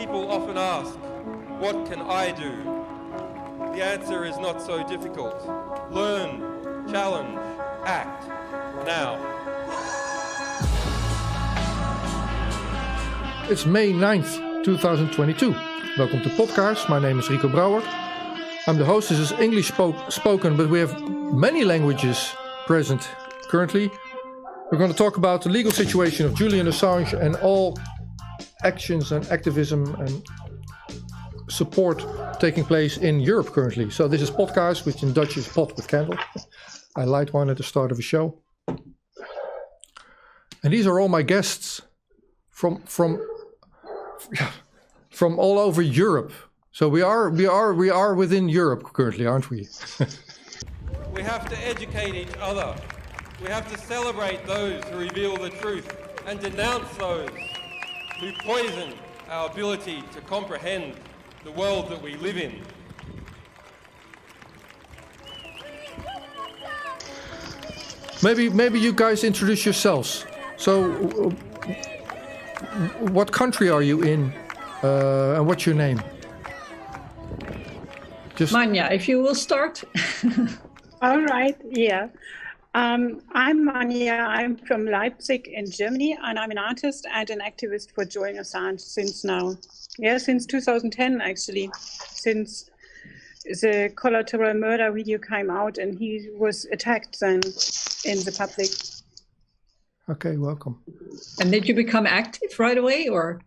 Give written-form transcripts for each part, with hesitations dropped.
People often ask, what can I do? The answer is not so difficult. Learn, challenge, act, now. It's May 9th, 2022. Welcome to Podcast. My name is Rico Brouwer. I'm the host. This is English spoken, but we have many languages present currently. We're going to talk about the legal situation of Julian Assange and all actions and activism and support taking place in Europe currently. So this is Podcast, which in Dutch is pot with candle. I light one at the start of a show. And these are all my guests from all over Europe. So we are within Europe currently, aren't we? We have to educate each other. We have to celebrate those who reveal the truth and denounce those who poison our ability to comprehend the world that we live in. Maybe you guys introduce yourselves. So, what country are you in, and what's your name? Manja, if you will start. All right, yeah. I'm Manja. I'm from Leipzig in Germany, and I'm an artist and an activist for Julian Assange since 2010 actually, since the collateral murder video came out and he was attacked then in the public. Okay, welcome. And did you become active right away, or?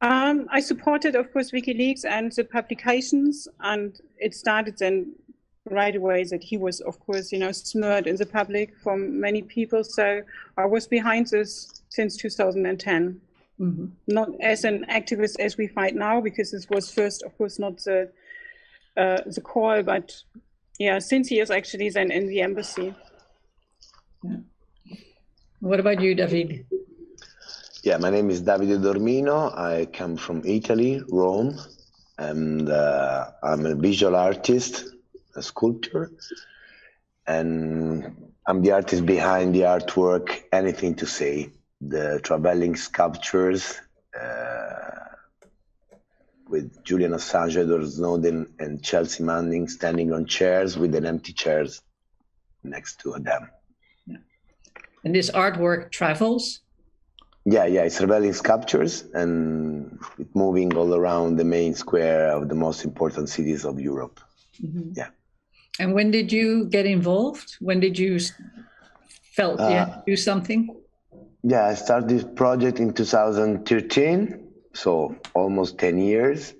I supported, of course, WikiLeaks and the publications, and it started then right away that he was, of course, smeared in the public from many people. So I was behind this since 2010. Mm-hmm. Not as an activist as we fight now, because this was first, of course, not the call, but yeah, since years actually then in the embassy. Yeah. What about you, David? Yeah, my name is Davide Dormino. I come from Italy, Rome, and I'm a visual artist, a sculptor, and I'm the artist behind the artwork Anything to Say, the traveling sculptures with Julian Assange, Edward Snowden, and Chelsea Manning standing on chairs with an empty chairs next to them. Yeah. And this artwork travels? Yeah, it's traveling sculptures and moving all around the main square of the most important cities of Europe. Mm-hmm. Yeah. And when did you get involved? When did you felt you had to do something? Yeah, I started this project in 2013, so almost 10 years.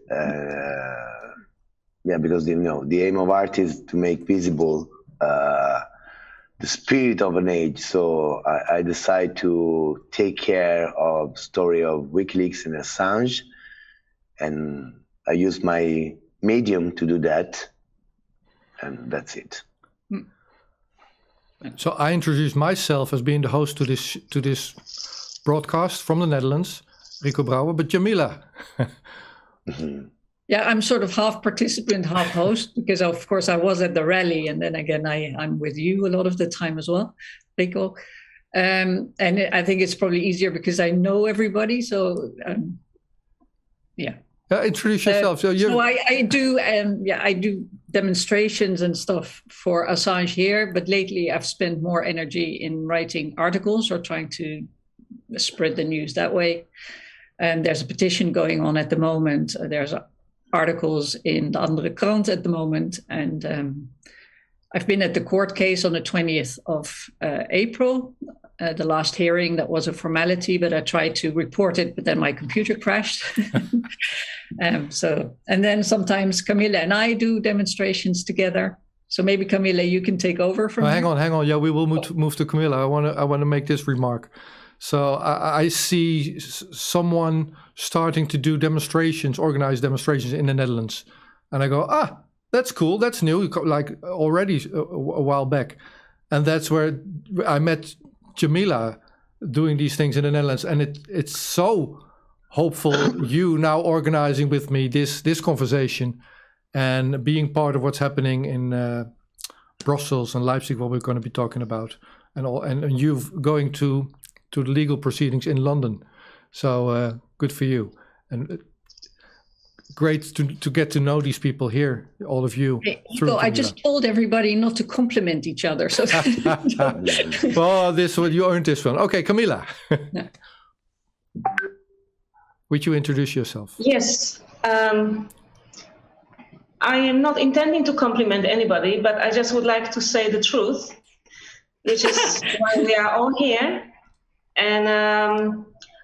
Because the aim of art is to make visible the spirit of an age. So I decided to take care of the story of WikiLeaks and Assange, and I used my medium to do that, and that's it. So I introduced myself as being the host to this broadcast from the Netherlands, Rico Brouwer, but Jamila. Mm-hmm. Yeah, I'm sort of half participant, half host, because of course I was at the rally, and then again I'm with you a lot of the time as well, Rico. And I think it's probably easier because I know everybody. So yeah. Introduce yourself. So I do demonstrations and stuff for Assange here, but lately I've spent more energy in writing articles or trying to spread the news that way. And there's a petition going on at the moment. There's articles in the Andere Krant at the moment, and I've been at the court case on the 20th of April, the last hearing. That was a formality, but I tried to report it, but then my computer crashed. And then sometimes Camilla and I do demonstrations together. So maybe Camilla, you can take over from hang on. Yeah, we will move to Camilla. I want to make this remark. So I see someone starting to do organized demonstrations in the Netherlands. And I go, that's cool, that's new, like already a while back. And that's where I met Jamila doing these things in the Netherlands. And it's so hopeful you now organizing with me this conversation and being part of what's happening in Brussels and Leipzig, what we're going to be talking about. And you going to the legal proceedings in London. So good for you. And great to get to know these people here, all of you. Hugo, I just told everybody not to compliment each other. So well, this one, you earned this one. Okay, Camilla. Would you introduce yourself? Yes. I am not intending to compliment anybody, but I just would like to say the truth, which is why we are all here. And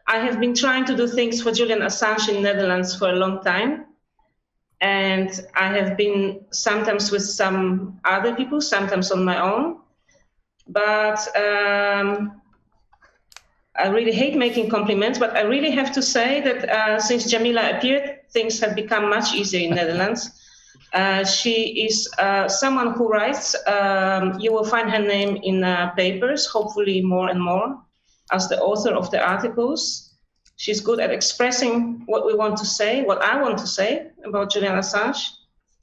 I have been trying to do things for Julian Assange in Netherlands for a long time. And I have been sometimes with some other people, sometimes on my own. But I really hate making compliments, but I really have to say that since Jamila appeared, things have become much easier in Netherlands. She is someone who writes. You will find her name in papers, hopefully more and more, as the author of the articles. She's good at expressing what we want to say, what I want to say about Julian Assange.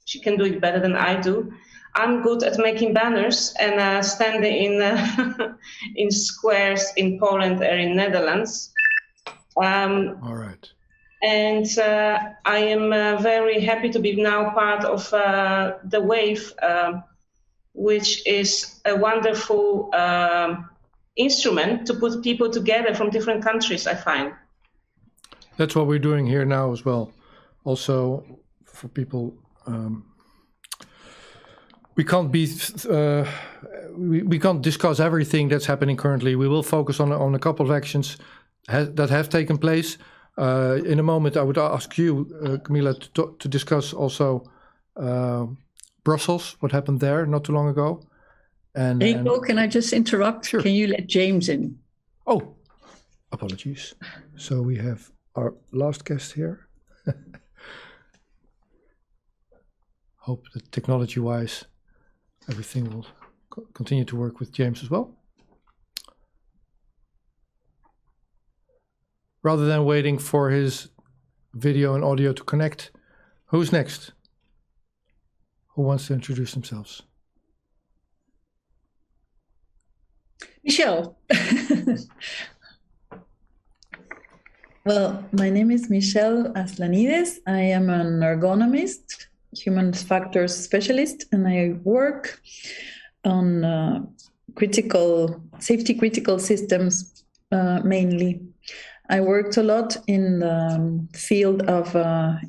She can do it better than I do. I'm good at making banners and standing in in squares in Poland or in Netherlands. All right. And I am very happy to be now part of the WAVE, which is a wonderful instrument to put people together from different countries, I find. That's what we're doing here now as well. Also, for people, we can't be, we can't discuss everything that's happening currently. We will focus on a couple of actions that have taken place. In a moment, I would ask you, Camilla, to discuss also Brussels, what happened there not too long ago. And Rico, can I just interrupt? Sure. Can you let James in? Oh, apologies. So we have our last guest here. Hope that technology-wise, everything will continue to work with James as well. Rather than waiting for his video and audio to connect, who's next? Who wants to introduce themselves? Michelle. Well, my name is Michelle Aslanides. I am an ergonomist, human factors specialist, and I work on safety critical systems mainly. I worked a lot in the field of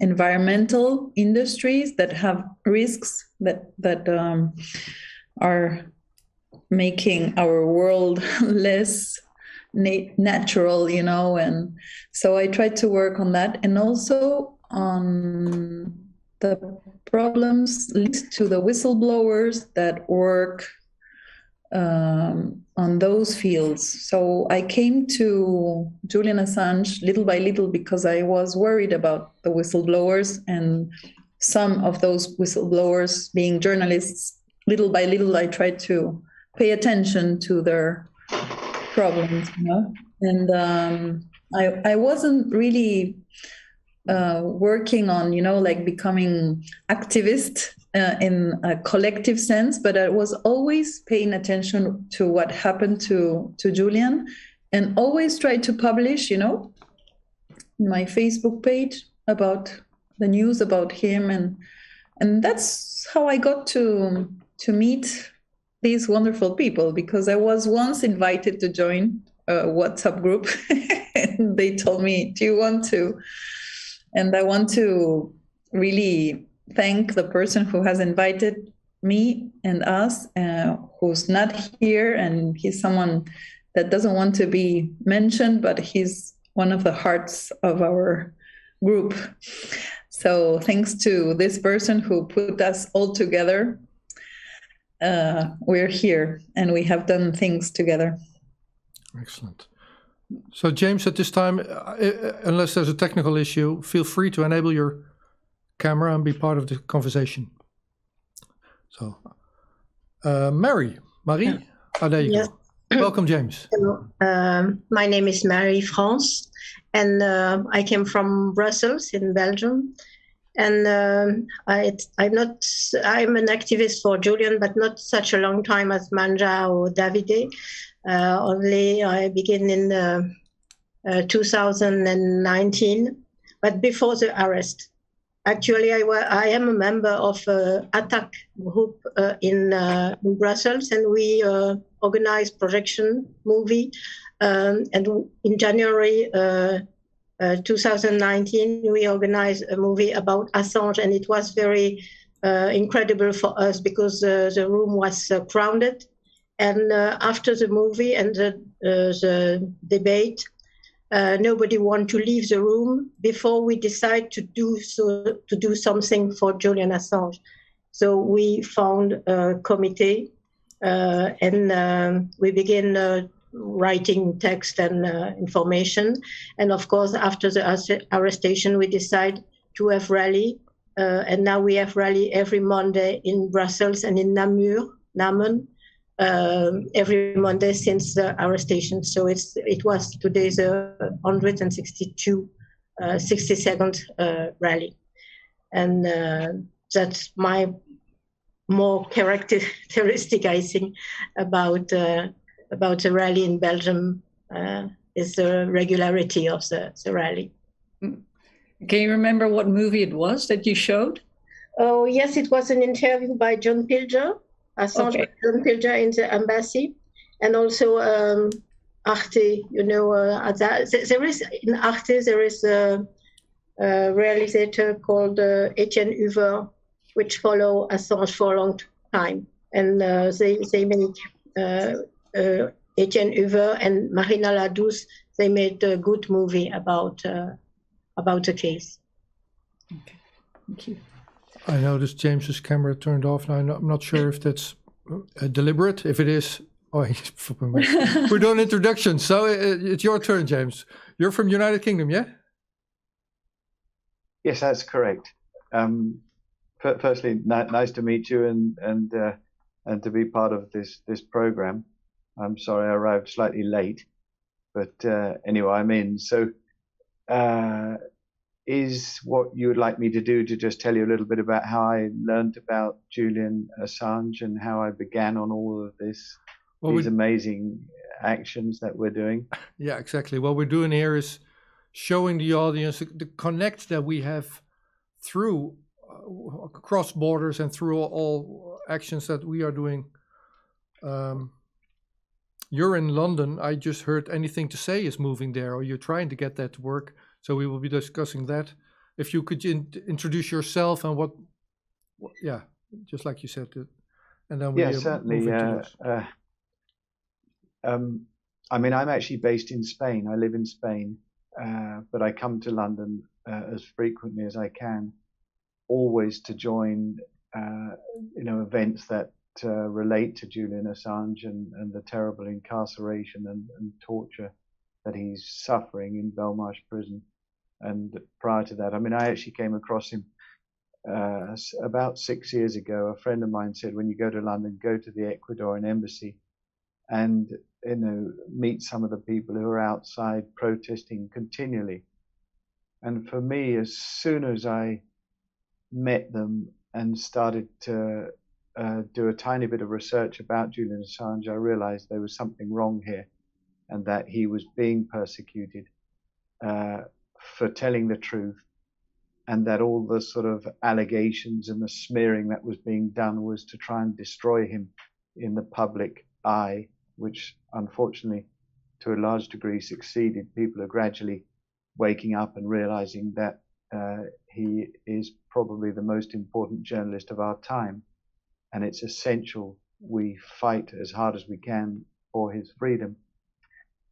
environmental industries that have risks that are making our world less natural, you know, and so I tried to work on that, and also on the problems linked to the whistleblowers that work on those fields. So I came to Julian Assange little by little because I was worried about the whistleblowers, and some of those whistleblowers being journalists. Little by little, I tried to pay attention to their problems, you know, and I wasn't really working on, you know, like becoming activist in a collective sense, but I was always paying attention to what happened to Julian, and always tried to publish, you know, my Facebook page about the news about him, and that's how I got to meet these wonderful people, because I was once invited to join a WhatsApp group and they told me, do you want to? And I want to really thank the person who has invited me and us, who's not here, and he's someone that doesn't want to be mentioned, but he's one of the hearts of our group. So thanks to this person who put us all together, we're here and we have done things together. Excellent. So James, at this time, unless there's a technical issue, feel free to enable your camera and be part of the conversation. So, Marie, Yeah. oh, there you Yes. go. Welcome, James. Hello. My name is Marie France, and I came from Brussels in Belgium. And I'm an activist for Julian, but not such a long time as Manja or Davide. Only I began in 2019, but before the arrest. Actually, I am a member of ATTAC group in Brussels, and we organize projection movie. And in January 2019, we organized a movie about Assange, and it was very incredible for us because the room was crowded. And after the movie and the debate, nobody wanted to leave the room before we decide to do something for Julian Assange. So we found a committee and we began writing text and information. And of course, after the arrestation, we decided to have rally. And now we have rally every Monday in Brussels and in Namur, every Monday since the arrestation. So it was today's 62nd rally. And that's my more characteristic, I think, about the rally in Belgium is the regularity of the rally. Can you remember what movie it was that you showed? Oh, yes, it was an interview by John Pilger, Assange by John Pilger in the embassy, and also Arte, you know, there is in Arte, there is a realizator called Etienne Huver, which follow Assange for a long time. And they made Etienne Huver and Marina Ladouce, they made a good movie about the case. Okay, thank you. I noticed James's camera turned off. Now I'm not sure if that's deliberate. If it is, we're doing introductions. So it's your turn, James. You're from United Kingdom, yeah? Yes, that's correct. Firstly, nice to meet you and to be part of this program. I'm sorry I arrived slightly late, but anyway, I'm in. So is what you would like me to do to just tell you a little bit about how I learned about Julian Assange and how I began on all of these amazing actions that we're doing? Yeah, exactly. What we're doing here is showing the audience the connect that we have through across borders and through all actions that we are doing. You're in London. I just heard Anything to Say is moving there, or you're trying to get that to work. So we will be discussing that. If you could introduce yourself and what, yeah, just like you said, and then we certainly. I mean, I'm actually based in Spain. I live in Spain, but I come to London as frequently as I can, always to join, events that relate to Julian Assange and the terrible incarceration and torture that he's suffering in Belmarsh prison. And prior to that, I mean, I actually came across him about 6 years ago. A friend of mine said, when you go to London, go to the Ecuadorian embassy and, meet some of the people who are outside protesting continually. And for me, as soon as I met them and started to do a tiny bit of research about Julian Assange, I realized there was something wrong here and that he was being persecuted for telling the truth, and that all the sort of allegations and the smearing that was being done was to try and destroy him in the public eye, which unfortunately to a large degree succeeded. People are gradually waking up and realizing that he is probably the most important journalist of our time, and it's essential we fight as hard as we can for his freedom.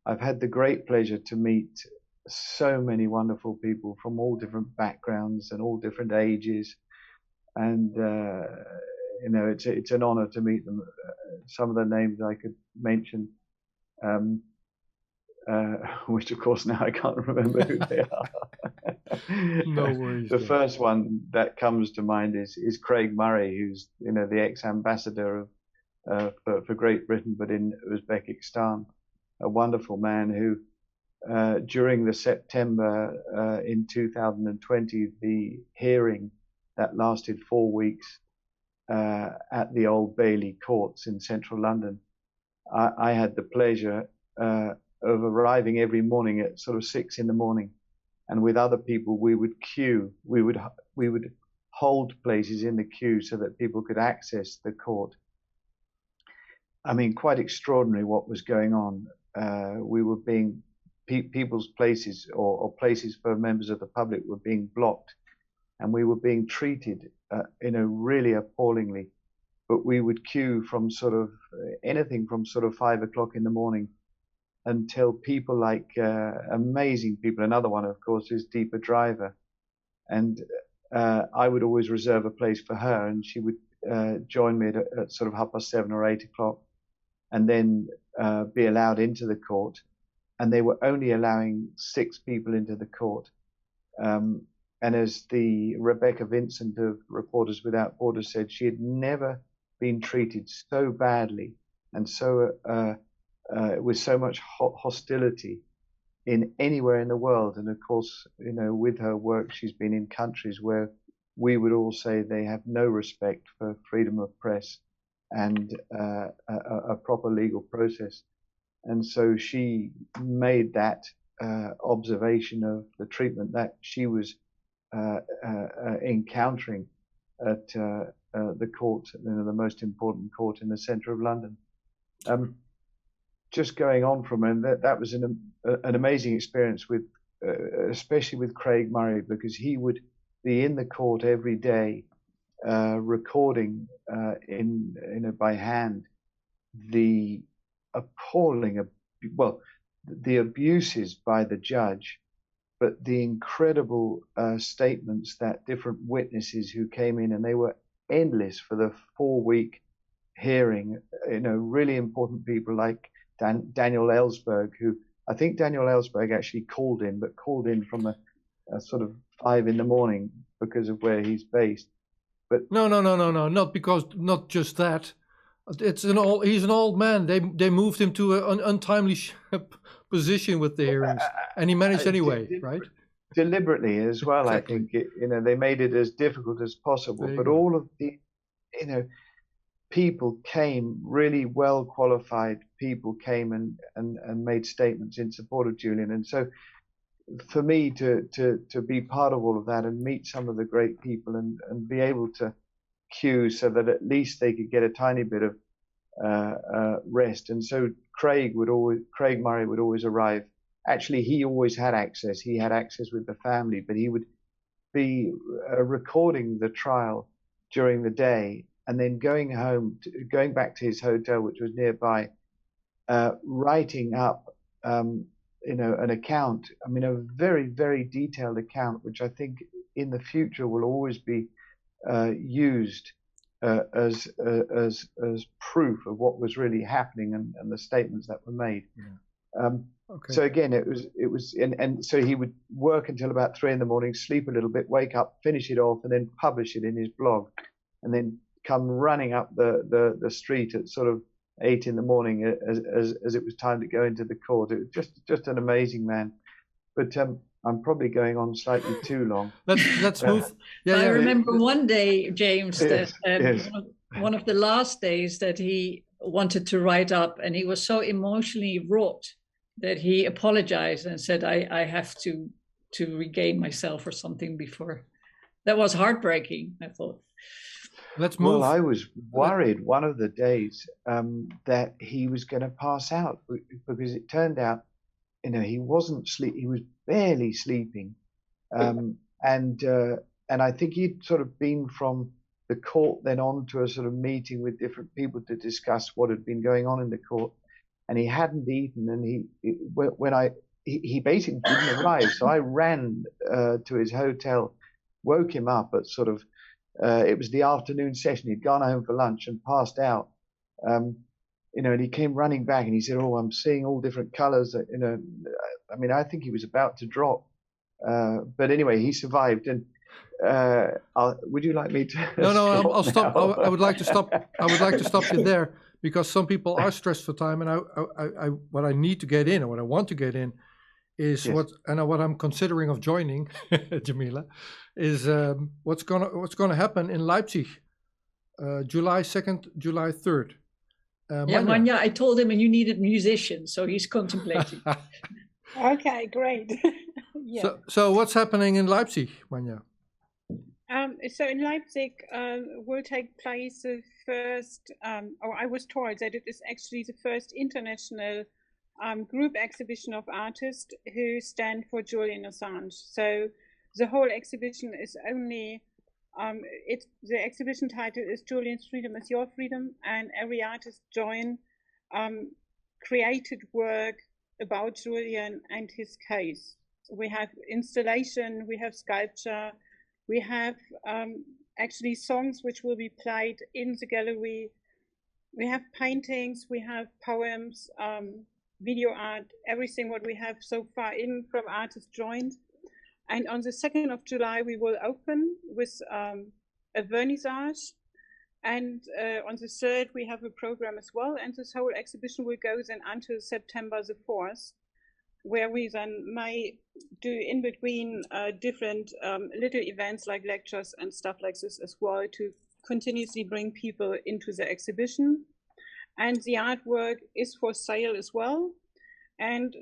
I've had the great pleasure to meet so many wonderful people from all different backgrounds and all different ages, and it's an honor to meet them. Some of the names I could mention, which of course now I can't remember who they are. No worries. The first one that comes to mind is Craig Murray, who's the ex-ambassador for Great Britain, but in Uzbekistan, a wonderful man who. During the September in 2020, the hearing that lasted 4 weeks at the Old Bailey courts in central London, I had the pleasure of arriving every morning at sort of 6 in the morning and with other people we would queue. We would hold places in the queue so that people could access the court. I mean, quite extraordinary what was going on. We were being people's places or places for members of the public were being blocked, and we were being treated, really appallingly. But we would queue from sort of anything from sort of 5 o'clock in the morning until people like amazing people. Another one, of course, is Deepa Driver, and I would always reserve a place for her, and she would join me at sort of 7:30 or 8 o'clock, and then be allowed into the court. And they were only allowing 6 people into the court. And as the Rebecca Vincent of Reporters Without Borders said, she had never been treated so badly and so with so much hostility in anywhere in the world. And of course, with her work, she's been in countries where we would all say they have no respect for freedom of press and a proper legal process. And so she made that observation of the treatment that she was encountering at the court, the most important court in the centre of London. Just going on from, and that was an amazing experience with, especially with Craig Murray, because he would be in the court every day, recording by hand the appalling, the abuses by the judge, but the incredible statements that different witnesses who came in, and they were endless for the 4-week hearing. Really important people like Daniel Ellsberg, who I think Daniel Ellsberg actually called in from a sort of 5 in the morning because of where he's based. But no, not just that. He's an old man. They moved him to an untimely position with the hearings, and he managed anyway, right? Deliberately as well. Exactly. I think they made it as difficult as possible. But go. all of the people came, really well qualified people came and made statements in support of Julian. And so for me to be part of all of that and meet some of the great people and be able to queue so that at least they could get a tiny bit of rest. And so Craig Murray would always arrive. Actually, he always had access. He had access with the family, but he would be recording the trial during the day and then going back to his hotel, which was nearby, writing up an account. I mean, a very, very detailed account, which I think in the future will always be used as proof of what was really happening and the statements that were made. Yeah. Okay. So again, it was, and so he would work until about 3 in the morning, sleep a little bit, wake up, finish it off, and then publish it in his blog, and then come running up the street at sort of 8 in the morning as it was time to go into the court. It was just an amazing man. But I'm probably going on slightly too long. Let's move. I remember one day, James, that yes. one of the last days that he wanted to write up, and he was so emotionally wrought that he apologized and said, I have to regain myself or something before. That was heartbreaking, I thought. Let's move. Well, I was worried one of the days that he was going to pass out, because it turned out, he wasn't he was barely sleeping. And I think he'd sort of been from the court then on to a sort of meeting with different people to discuss what had been going on in the court. And he hadn't eaten, and he basically didn't arrive. So I ran to his hotel, woke him up at sort of, it was the afternoon session. He'd gone home for lunch and passed out. And he came running back and he said, "Oh, I'm seeing all different colors." I mean, I think he was about to drop. But anyway, he survived. And would you like me to? No, I'll stop. I would like to stop. I would like to stop you there, because some people are stressed for time, and I what I need to get in, or what I want to get in, is yes. what I'm considering of joining, Jamila, is what's gonna happen in Leipzig, July 2nd, July 3rd. Manja, I told him, and you needed musicians, so he's contemplating. Okay, great. Yeah. So what's happening in Leipzig, Manja? So in Leipzig will take place the first, or I was told that it is actually the first international group exhibition of artists who stand for Julian Assange. So the whole exhibition is only, the exhibition title is Julian's Freedom is Your Freedom, and every artist join created work about Julian and his case. We have installation, we have sculpture, we have actually songs which will be played in the gallery. We have paintings, we have poems, video art, everything what we have so far in from artists joined. And on the 2nd of July, we will open with a vernissage. And on the 3rd, we have a program as well. And this whole exhibition will go then until September the 4th, where we then may do in between different little events like lectures and stuff like this as well to continuously bring people into the exhibition. And the artwork is for sale as well. And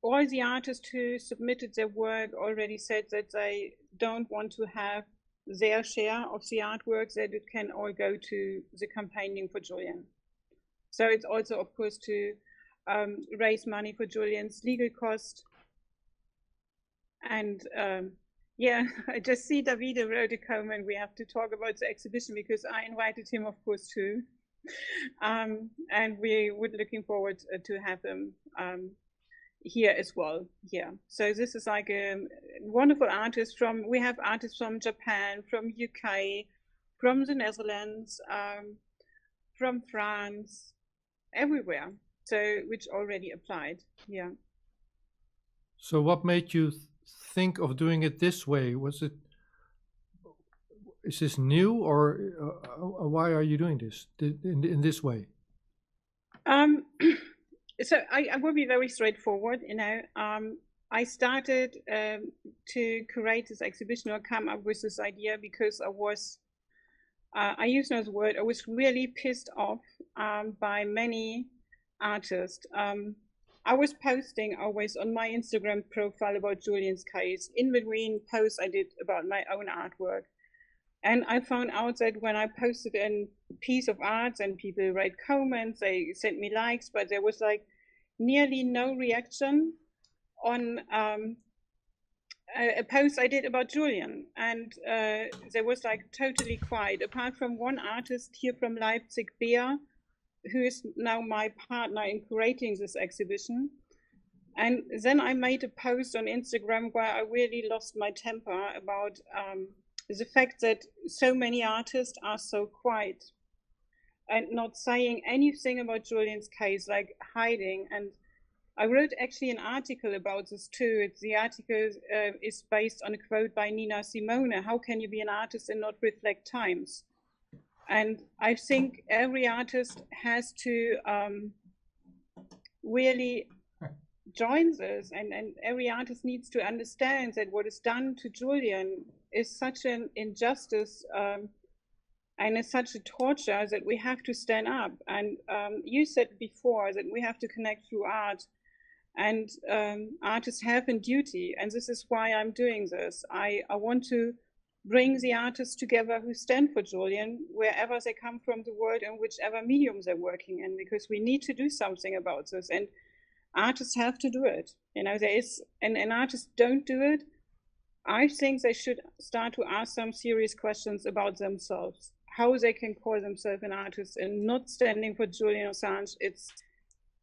all the artists who submitted their work already said that they don't want to have their share of the artwork, that it can all go to the campaigning for Julian. So it's also, of course, to raise money for Julian's legal cost. And yeah, I just see David wrote a comment. We have to talk about the exhibition because I invited him, of course, too. And we would looking forward to have him here as well. Yeah, so this is like a wonderful artist from, we have artists from Japan, from UK, from the Netherlands, from France, everywhere. So which already applied. Yeah. So what made you think of doing it this way? Is this new, or why are you doing this in this way? So I will be very straightforward. You know, I started to create this exhibition or come up with this idea because I was, I use no word, I was really pissed off by many artists. I was posting always on my Instagram profile about Julian's case. In between posts I did about my own artwork. And I found out that when I posted a piece of art and people write comments, they sent me likes, but there was like nearly no reaction on a post I did about Julian. And there was like totally quiet, apart from one artist here from Leipzig, Bea, who is now my partner in creating this exhibition. And then I made a post on Instagram where I really lost my temper about the fact that so many artists are so quiet and not saying anything about Julian's case, like hiding. And I wrote actually an article about this too. The article is based on a quote by Nina Simone: "How can you be an artist and not reflect times?" And I think every artist has to really join this, and every artist needs to understand that what is done to Julian is such an injustice and is such a torture that we have to stand up. And you said before that we have to connect through art, and artists have a duty, and this is why I'm doing this. I want to bring the artists together who stand for Julian, wherever they come from the world and whichever medium they're working in, because we need to do something about this. And artists have to do it. You know, there is, and artists don't do it. I think they should start to ask some serious questions about themselves, how they can call themselves an artist and not standing for Julian Assange. It's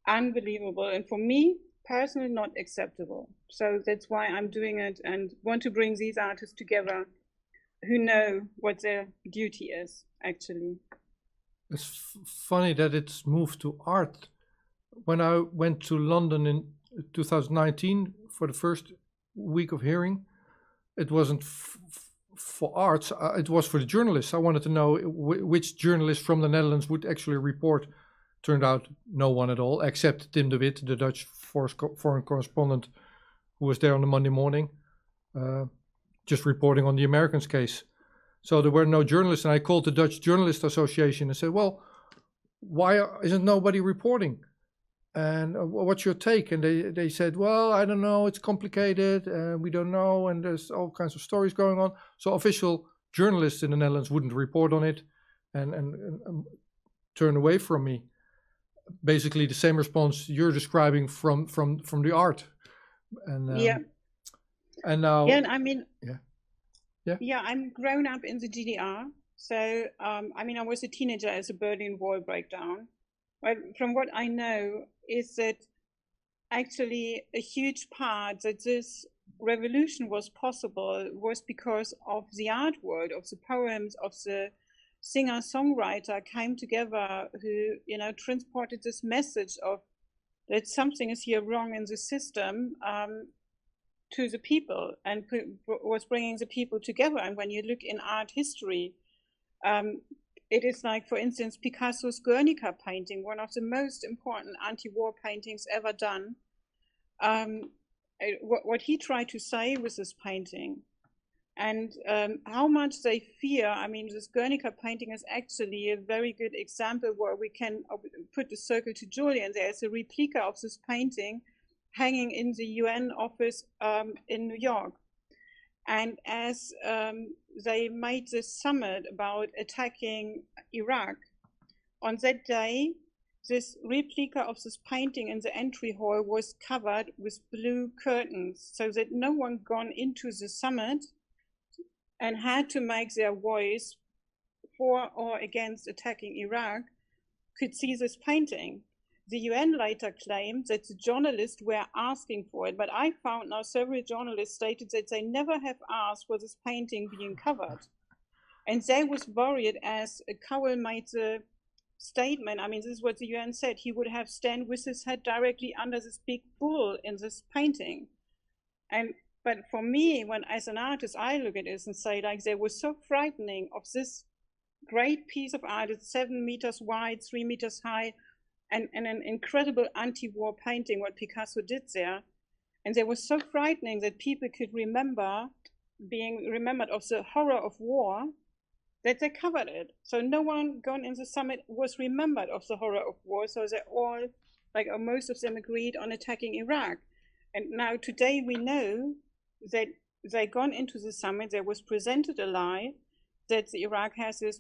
unbelievable. And for me, personally, not acceptable. So that's why I'm doing it and want to bring these artists together who know what their duty is, actually. It's funny that it's moved to art. When I went to London in 2019 for the first week of hearing, it wasn't for arts, it was for the journalists. I wanted to know which journalist from the Netherlands would actually report. Turned out no one at all, except Tim de Wit, the Dutch foreign correspondent who was there on the Monday morning, just reporting on the Americans' case. So there were no journalists, and I called the Dutch Journalist Association and said, well, why isn't nobody reporting? and what's your take? And they said, well, I don't know, it's complicated, we don't know, and there's all kinds of stories going on. So official journalists in the Netherlands wouldn't report on it and turn away from me. Basically the same response you're describing from the art. And Yeah. And now, Yeah, and I mean, Yeah. yeah, I'm grown up in the GDR. So, I mean, I was a teenager as the Berlin Wall breakdown. But from what I know is that actually a huge part that this revolution was possible was because of the art world, of the poems, of the singer-songwriter came together who, you know, transported this message of that something is here wrong in the system to the people, and was bringing the people together. And when you look in art history, it is like, for instance, Picasso's Guernica painting, one of the most important anti-war paintings ever done. What he tried to say with this painting, and how much they fear. I mean, this Guernica painting is actually a very good example where we can put the circle to Julian. There's a replica of this painting hanging in the UN office in New York. And as they made this summit about attacking Iraq, on that day, this replica of this painting in the entry hall was covered with blue curtains so that no one gone into the summit and had to make their voice for or against attacking Iraq could see this painting. The UN later claimed that the journalists were asking for it, but I found now several journalists stated that they never have asked for this painting being covered. And they was worried as Cowell made the statement. I mean, this is what the UN said. He would have stand with his head directly under this big bull in this painting. But for me, when as an artist, I look at this and say, like, they were so frightening of this great piece of art. It's 7 meters wide, 3 meters high, and an incredible anti-war painting, what Picasso did there. And they were so frightening that people could remember being remembered of the horror of war, that they covered it. So no one gone in the summit was remembered of the horror of war. So they all, like, or most of them agreed on attacking Iraq. And now today we know that they gone into the summit, there was presented a lie that Iraq has this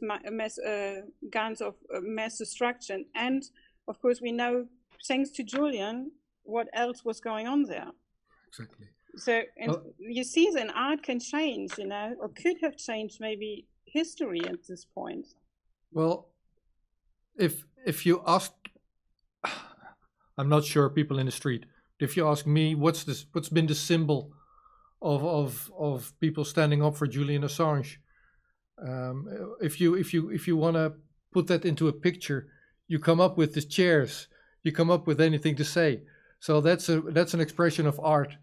guns of mass destruction. And of course we know, thanks to Julian, what else was going on there. Exactly. So, and you see that art can change, you know, or could have changed maybe history at this point. Well, if you ask, I'm not sure, people in the street, if you ask me what's been the symbol of people standing up for Julian Assange, if you want to put that into a picture, you come up with the chairs, you come up with anything to say. So that's an expression of art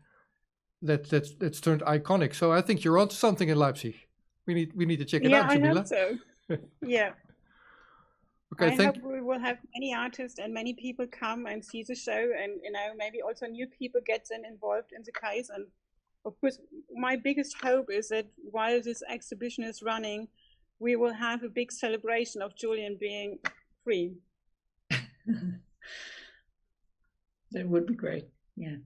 that's turned iconic. So I think you're onto something in Leipzig. We need to check it out, Jamila. Yeah, I hope so. Yeah. Okay, I hope we will have many artists and many people come and see the show, and, you know, maybe also new people get then involved in the case. And of course, my biggest hope is that while this exhibition is running, we will have a big celebration of Julian being free. That would be great. Yeah.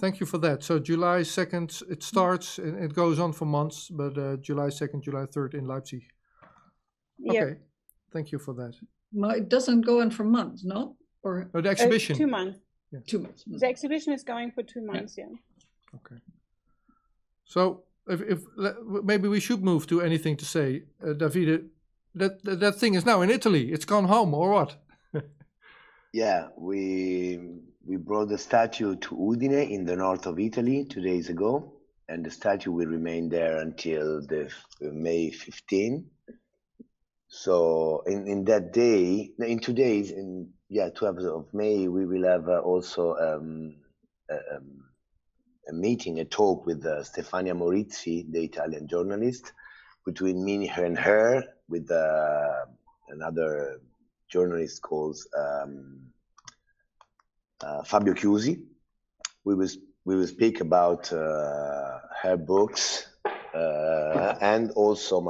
Thank you for that. So July 2nd, it starts, and it goes on for months, but July 2nd, July 3rd in Leipzig. Okay, Yeah. Thank you for that. No, it doesn't go on for months, no? Or Oh, the exhibition. 2 months. Yeah. 2 months. The exhibition is going for 2 months, yeah. Okay. So if maybe we should move to anything to say, Davide, that thing is now in Italy. It's gone home, or what? Yeah, we brought the statue to Udine in the north of Italy 2 days ago, and the statue will remain there until the May 15. So in that day, in 2 days, 12th of May, we will have also a meeting, a talk with Stefania Morizzi, the Italian journalist, between me and her, with another journalist called Fabio Chiusi. We will speak about her books and also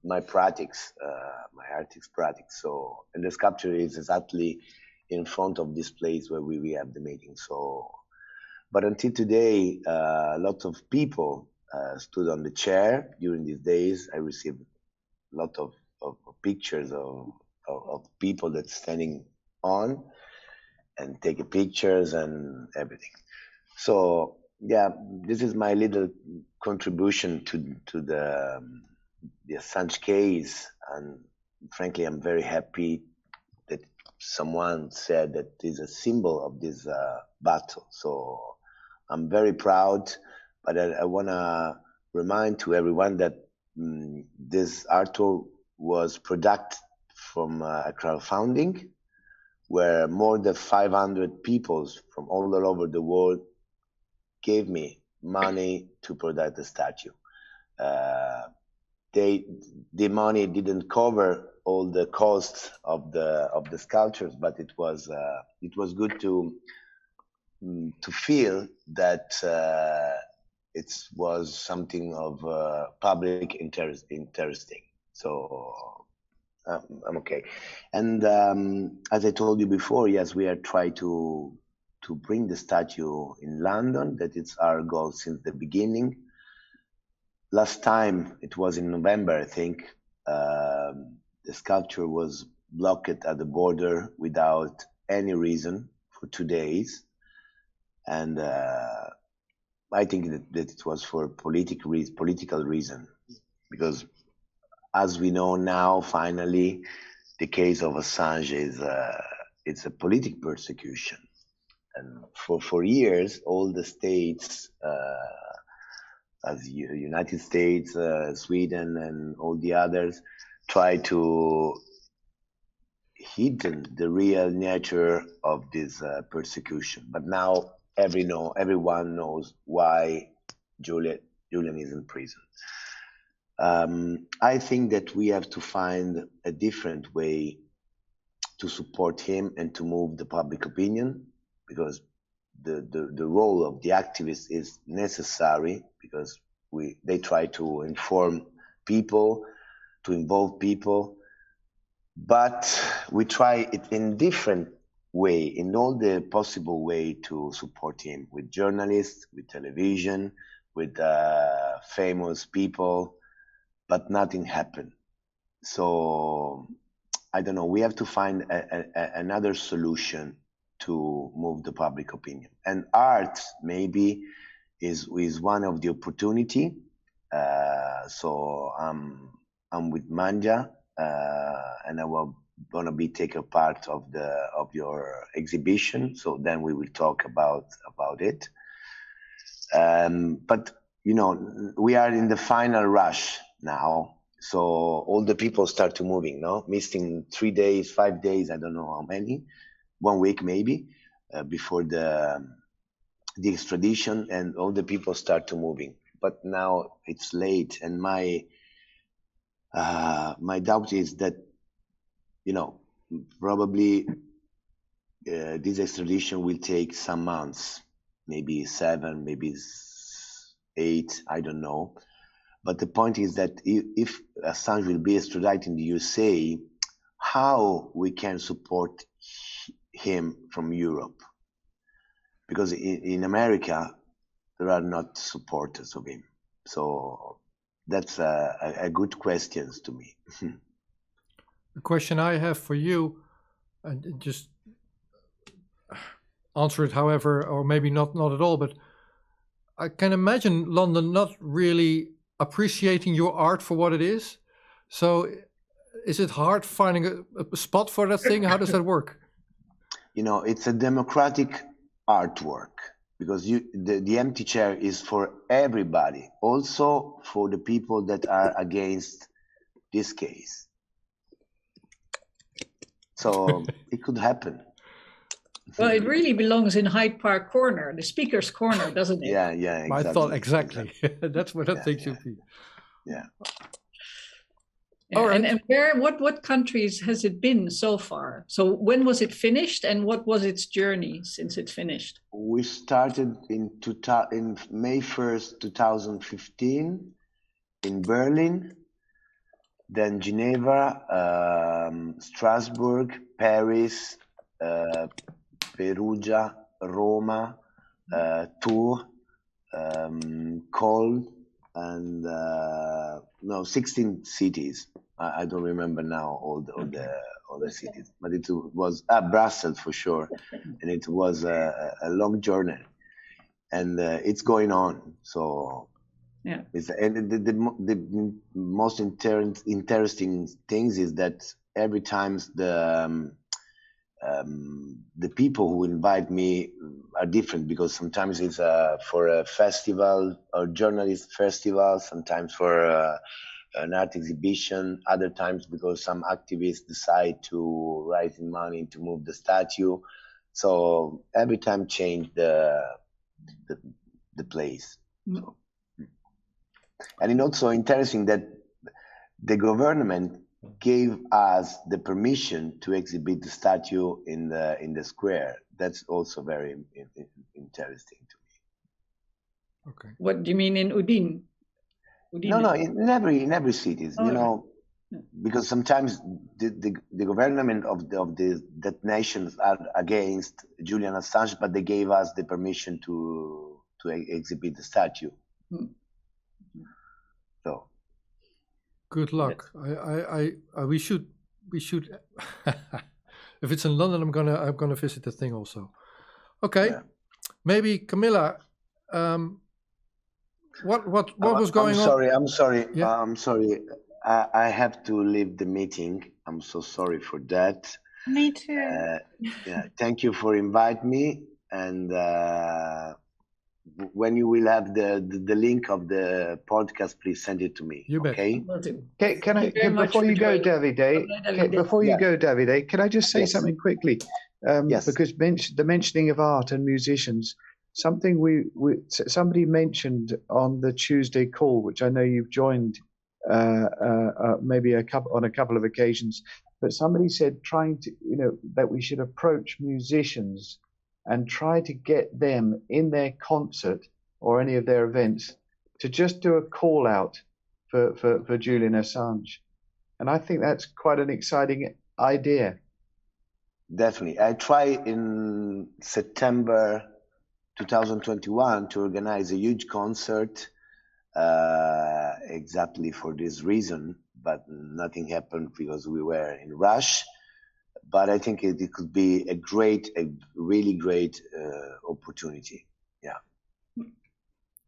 my practice, my artist practice. So, and the sculpture is exactly in front of this place where we have the meeting. So, but until today, a lot of people stood on the chair during these days. I received a lot of pictures of people that standing on and taking pictures and everything. So yeah, this is my little contribution to the Assange case, and frankly, I'm very happy that someone said that is a symbol of this battle. So I'm very proud, but I want to remind to everyone that this artwork was product from a crowdfunding, where more than 500 people from all over the world gave me money to produce the statue. The money didn't cover all the costs of the sculptures, but it was good to feel that it was something of public interesting. So I'm okay. And as I told you before, yes, we are trying to bring the statue in London. That is our goal since the beginning. Last time, it was in November, I think, the sculpture was blocked at the border without any reason for 2 days. And I think that it was for political reason, because as we know now, finally, the case of Assange is it's a political persecution. And for years, all the states, as United States, Sweden, and all the others, try to hidden the real nature of this persecution. But now everyone knows why Julian is in prison. I think that we have to find a different way to support him and to move the public opinion, because the role of the activists is necessary, because they try to inform people, to involve people, but we try it in different way, in all the possible way to support him, with journalists, with television, with famous people, but nothing happened. So I don't know, we have to find another solution to move the public opinion. And art maybe is one of the opportunity. So I'm with Manja, and I will gonna be take a part of your exhibition. So then we will talk about it. But you know, we are in the final rush now. So all the people start to moving, no? Missing 3 days, 5 days, I don't know how many, 1 week maybe, before the extradition, and all the people start to moving. But now it's late, and my doubt is that, you know, probably this extradition will take some months, maybe 7, maybe 8, I don't know. But the point is that if Assange will be extradited in the USA, how we can support him from Europe? Because in America, there are not supporters of him. So that's a good question to me. The question I have for you, and just answer it however, or maybe not at all, but I can imagine London not really appreciating your art for what it is. So is it hard finding a spot for that thing? How does that work? You know, it's a democratic artwork, because the empty chair is for everybody, also for the people that are against this case. So it could happen. Well, it really belongs in Hyde Park Corner, the speaker's corner, doesn't it? Yeah, exactly. I thought exactly. That's what I think should be. Yeah. All right. And what countries has it been so far? So when was it finished, and what was its journey since it finished? We started in May 1st, 2015 in Berlin. then Geneva, Strasbourg, Paris, Perugia, Roma, Tours, Cologne, and 16 cities. I don't remember now all the cities, but it was Brussels for sure, and it was a long journey, and it's going on. So yeah, and the most interesting things is that every time the people who invite me are different, because sometimes it's for a festival or journalist festival, sometimes for an art exhibition, other times because some activists decide to raise money to move the statue. So every time change the place. So, and it's also interesting that the government gave us the permission to exhibit the statue in the square. That's also very interesting to me. Okay. What do you mean in Udine? No, in every city, because sometimes the government of that nations are against Julian Assange, but they gave us the permission to exhibit the statue. So good luck. We should. If it's in London, I'm gonna visit the thing also. Okay, yeah. Maybe Camilla. What was going on? I'm sorry. Yeah. I'm sorry. I have to leave the meeting. I'm so sorry for that. Me too. Yeah. Thank you for inviting me. And when you will have the link of the podcast, please send it to me. You bet. Okay. Before you go, Davide, can I just say something quickly? Yes. Because the mentioning of art and musicians, something somebody mentioned on the Tuesday call, which I know you've joined maybe on a couple of occasions, but somebody said that we should approach musicians and try to get them in their concert or any of their events to just do a call out for Julian Assange. And I think that's quite an exciting idea. Definitely. I tried in September 2021 to organize a huge concert exactly for this reason, but nothing happened because we were in rush. But I think it could be a really great opportunity. Yeah.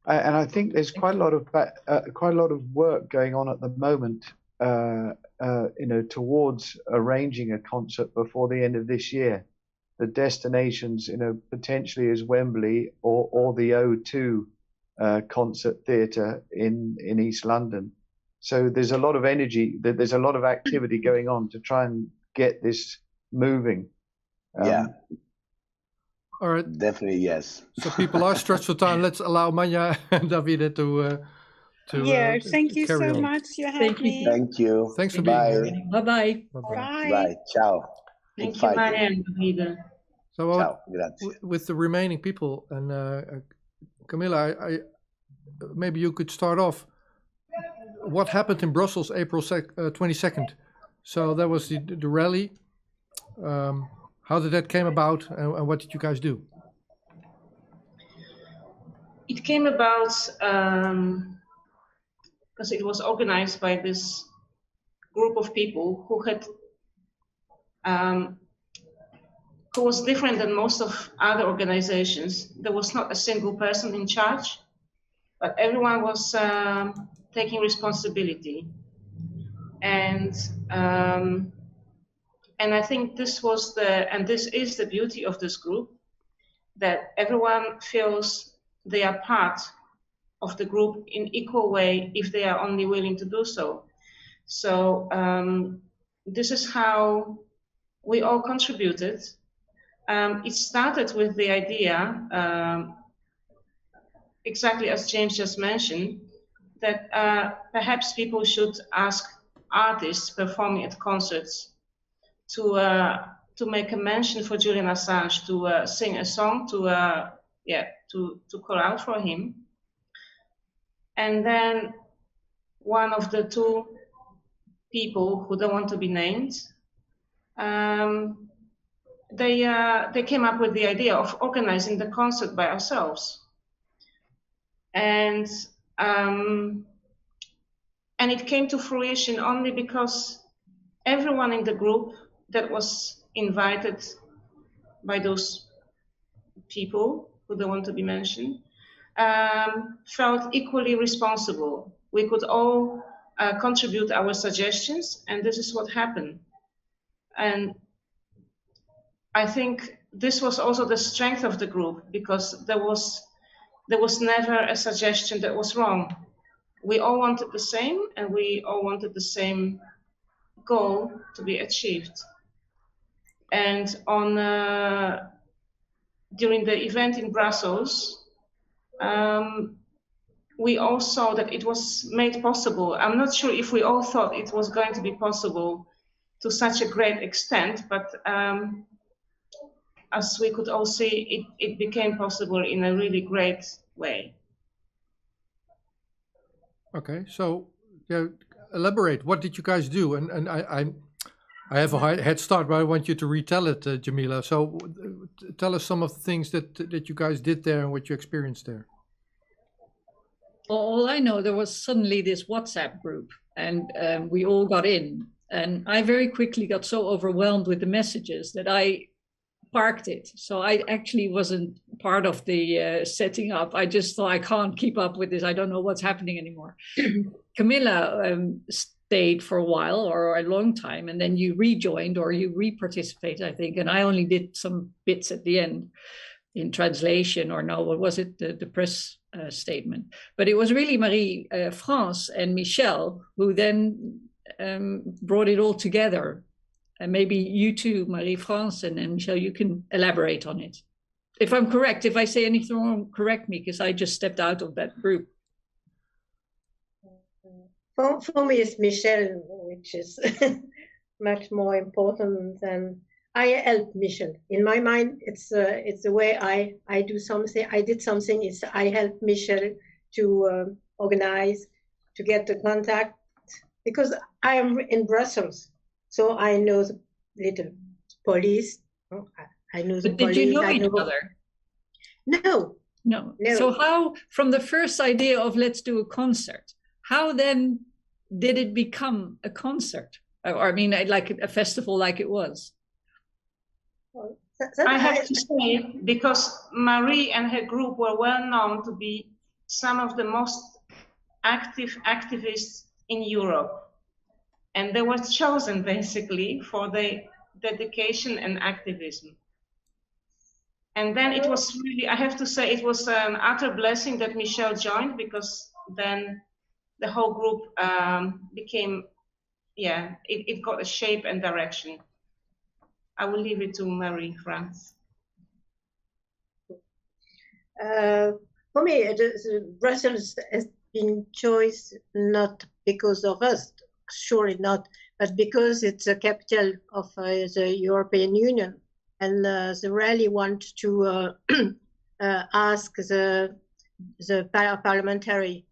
And I think there's quite a lot of work going on at the moment, towards arranging a concert before the end of this year. The destinations, potentially is Wembley or the O2 concert theatre in East London. So there's a lot of energy, there's a lot of activity going on to try and get this moving. Yeah. All right. Definitely, yes. So people are stretched for time. Let's allow Manja and Davide to thank you so on. much. You had me. Thank you. Thanks for being here. Bye-bye. Bye. Bye. Ciao. Thank you, Manja and Davide. So Ciao. Grazie. with the remaining people, and Camilla, maybe you could start off. What happened in Brussels, April 22nd? So that was the rally. How did that came about, and what did you guys do? It came about because it was organized by this group of people who had who was different than most of other organizations. There was not a single person in charge, but everyone was taking responsibility. And I think this was this is the beauty of this group, that everyone feels they are part of the group in equal way if they are only willing to do so. So this is how we all contributed. It started with the idea, exactly as James just mentioned, that perhaps people should ask artists performing at concerts to make a mention for Julian Assange, to sing a song, to call out for him. And then one of the two people who don't want to be named, they came up with the idea of organizing the concert by ourselves. And it came to fruition only because everyone in the group that was invited by those people who don't want to be mentioned felt equally responsible. We could all contribute our suggestions, and this is what happened. And I think this was also the strength of the group, because there was never a suggestion that was wrong. We all wanted the same, and we all wanted the same goal to be achieved. And during the event in Brussels, we all saw that it was made possible. I'm not sure if we all thought it was going to be possible to such a great extent, but as we could all see, it became possible in a really great way. Okay, so yeah, elaborate. What did you guys do? And I have a head start, but I want you to retell it, Jamila. So tell us some of the things that you guys did there and what you experienced there. All I know, there was suddenly this WhatsApp group, and we all got in. And I very quickly got so overwhelmed with the messages that I parked it. So I actually wasn't part of the setting up. I just thought, I can't keep up with this. I don't know what's happening anymore. Camilla stayed for a while or a long time, and then you rejoined or you re-participated, I think. And I only did some bits at the end in translation, or no, what was it? The press statement. But it was really Marie-France and Michel who then brought it all together. And maybe you too, Marie-France and Michel, you can elaborate on it. If I'm correct, if I say anything wrong, correct me, because I just stepped out of that group. For me, it's Michel, which is much more important than I help Michel. In my mind, it's the way I do something. I did something. It's I help Michel to organize, to get the contact, because I am in Brussels. So I know the little police. I know the police. Did you know each other? No. So how, from the first idea of let's do a concert, how then did it become a concert? Or I mean, like a festival like it was? I have to say, because Marie and her group were well known to be some of the most active activists in Europe. And they were chosen basically for their dedication and activism. And then it was really, I have to say, it was an utter blessing that Michel joined, because then the whole group became, it got a shape and direction. I will leave it to Marie-France. For me, Brussels has been chosen not because of us, surely not, but because it's the capital of the European Union, and the rally want to ask the parliamentary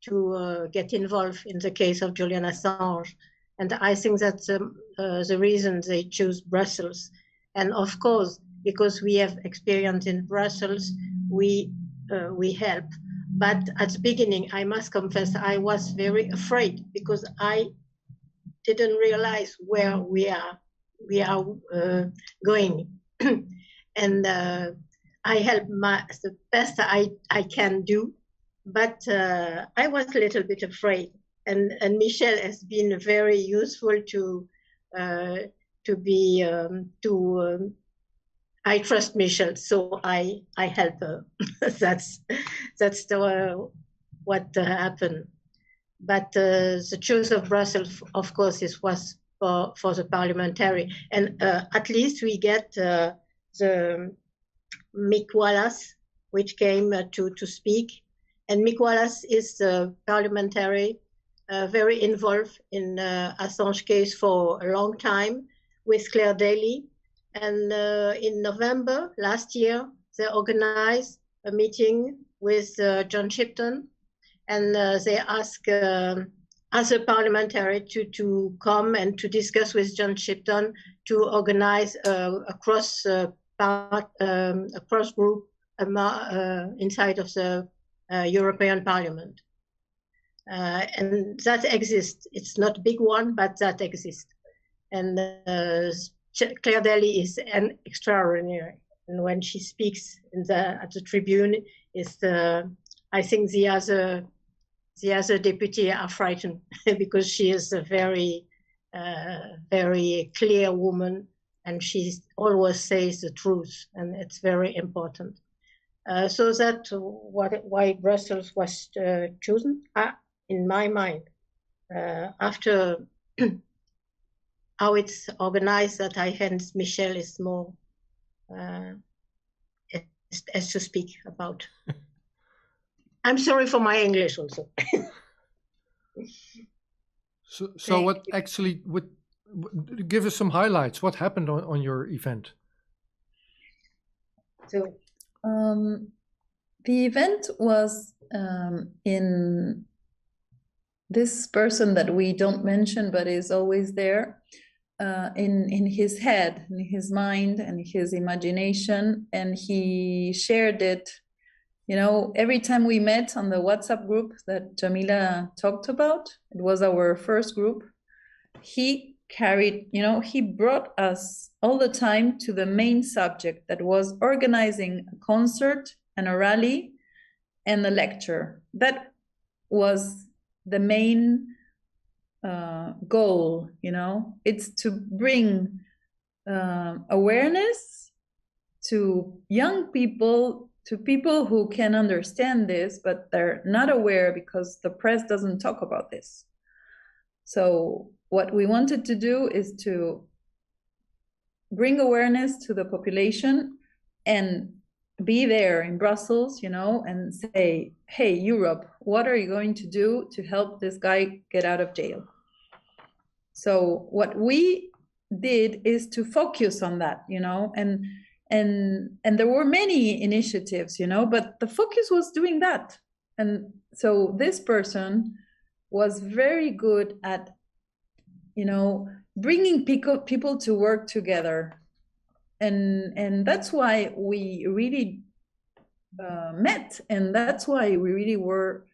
to get involved in the case of Julian Assange, and I think that's the reason they choose Brussels. And of course, because we have experience in Brussels, we help. But at the beginning, I must confess, I was very afraid, because I didn't realize where we are going. And I help the best I can do, but I was a little bit afraid. And Michel has been very useful I trust Michel, so I help her. that's what happened. But the choice of Brussels, of course, this was for the parliamentary, and at least we get the Mick Wallace, which came to speak, and Mick Wallace is the parliamentary, very involved in Assange case for a long time with Claire Daly. And in November last year, they organized a meeting with John Shipton, and they asked as a parliamentary to come and to discuss with John Shipton to organize a cross group inside of the European Parliament. And that exists. It's not a big one, but that exists. And Claire Daly is an extraordinary. And when she speaks at the tribune, I think the other deputy are frightened because she is a very, very clear woman, and she always says the truth, and it's very important. So that's why Brussels was chosen, in my mind. After how it's organized, that I think Michel is more as to speak about. I'm sorry for my English also. So what actually would give us some highlights? What happened on your event? So the event was in this person that we don't mention, but is always there, in his head, in his mind, and his imagination, and he shared it. You know, every time we met on the WhatsApp group that Jamila talked about, it was our first group. He carried, he brought us all the time to the main subject, that was organizing a concert and a rally and a lecture. That was the main goal, it's to bring awareness to young people, to people who can understand this, but they're not aware because the press doesn't talk about this. So what we wanted to do is to bring awareness to the population and be there in Brussels, and say, hey, Europe, what are you going to do to help this guy get out of jail? So what we did is to focus on that, and there were many initiatives, but the focus was doing that. And so this person was very good at, bringing people to work together. And that's why we really met, and that's why we really were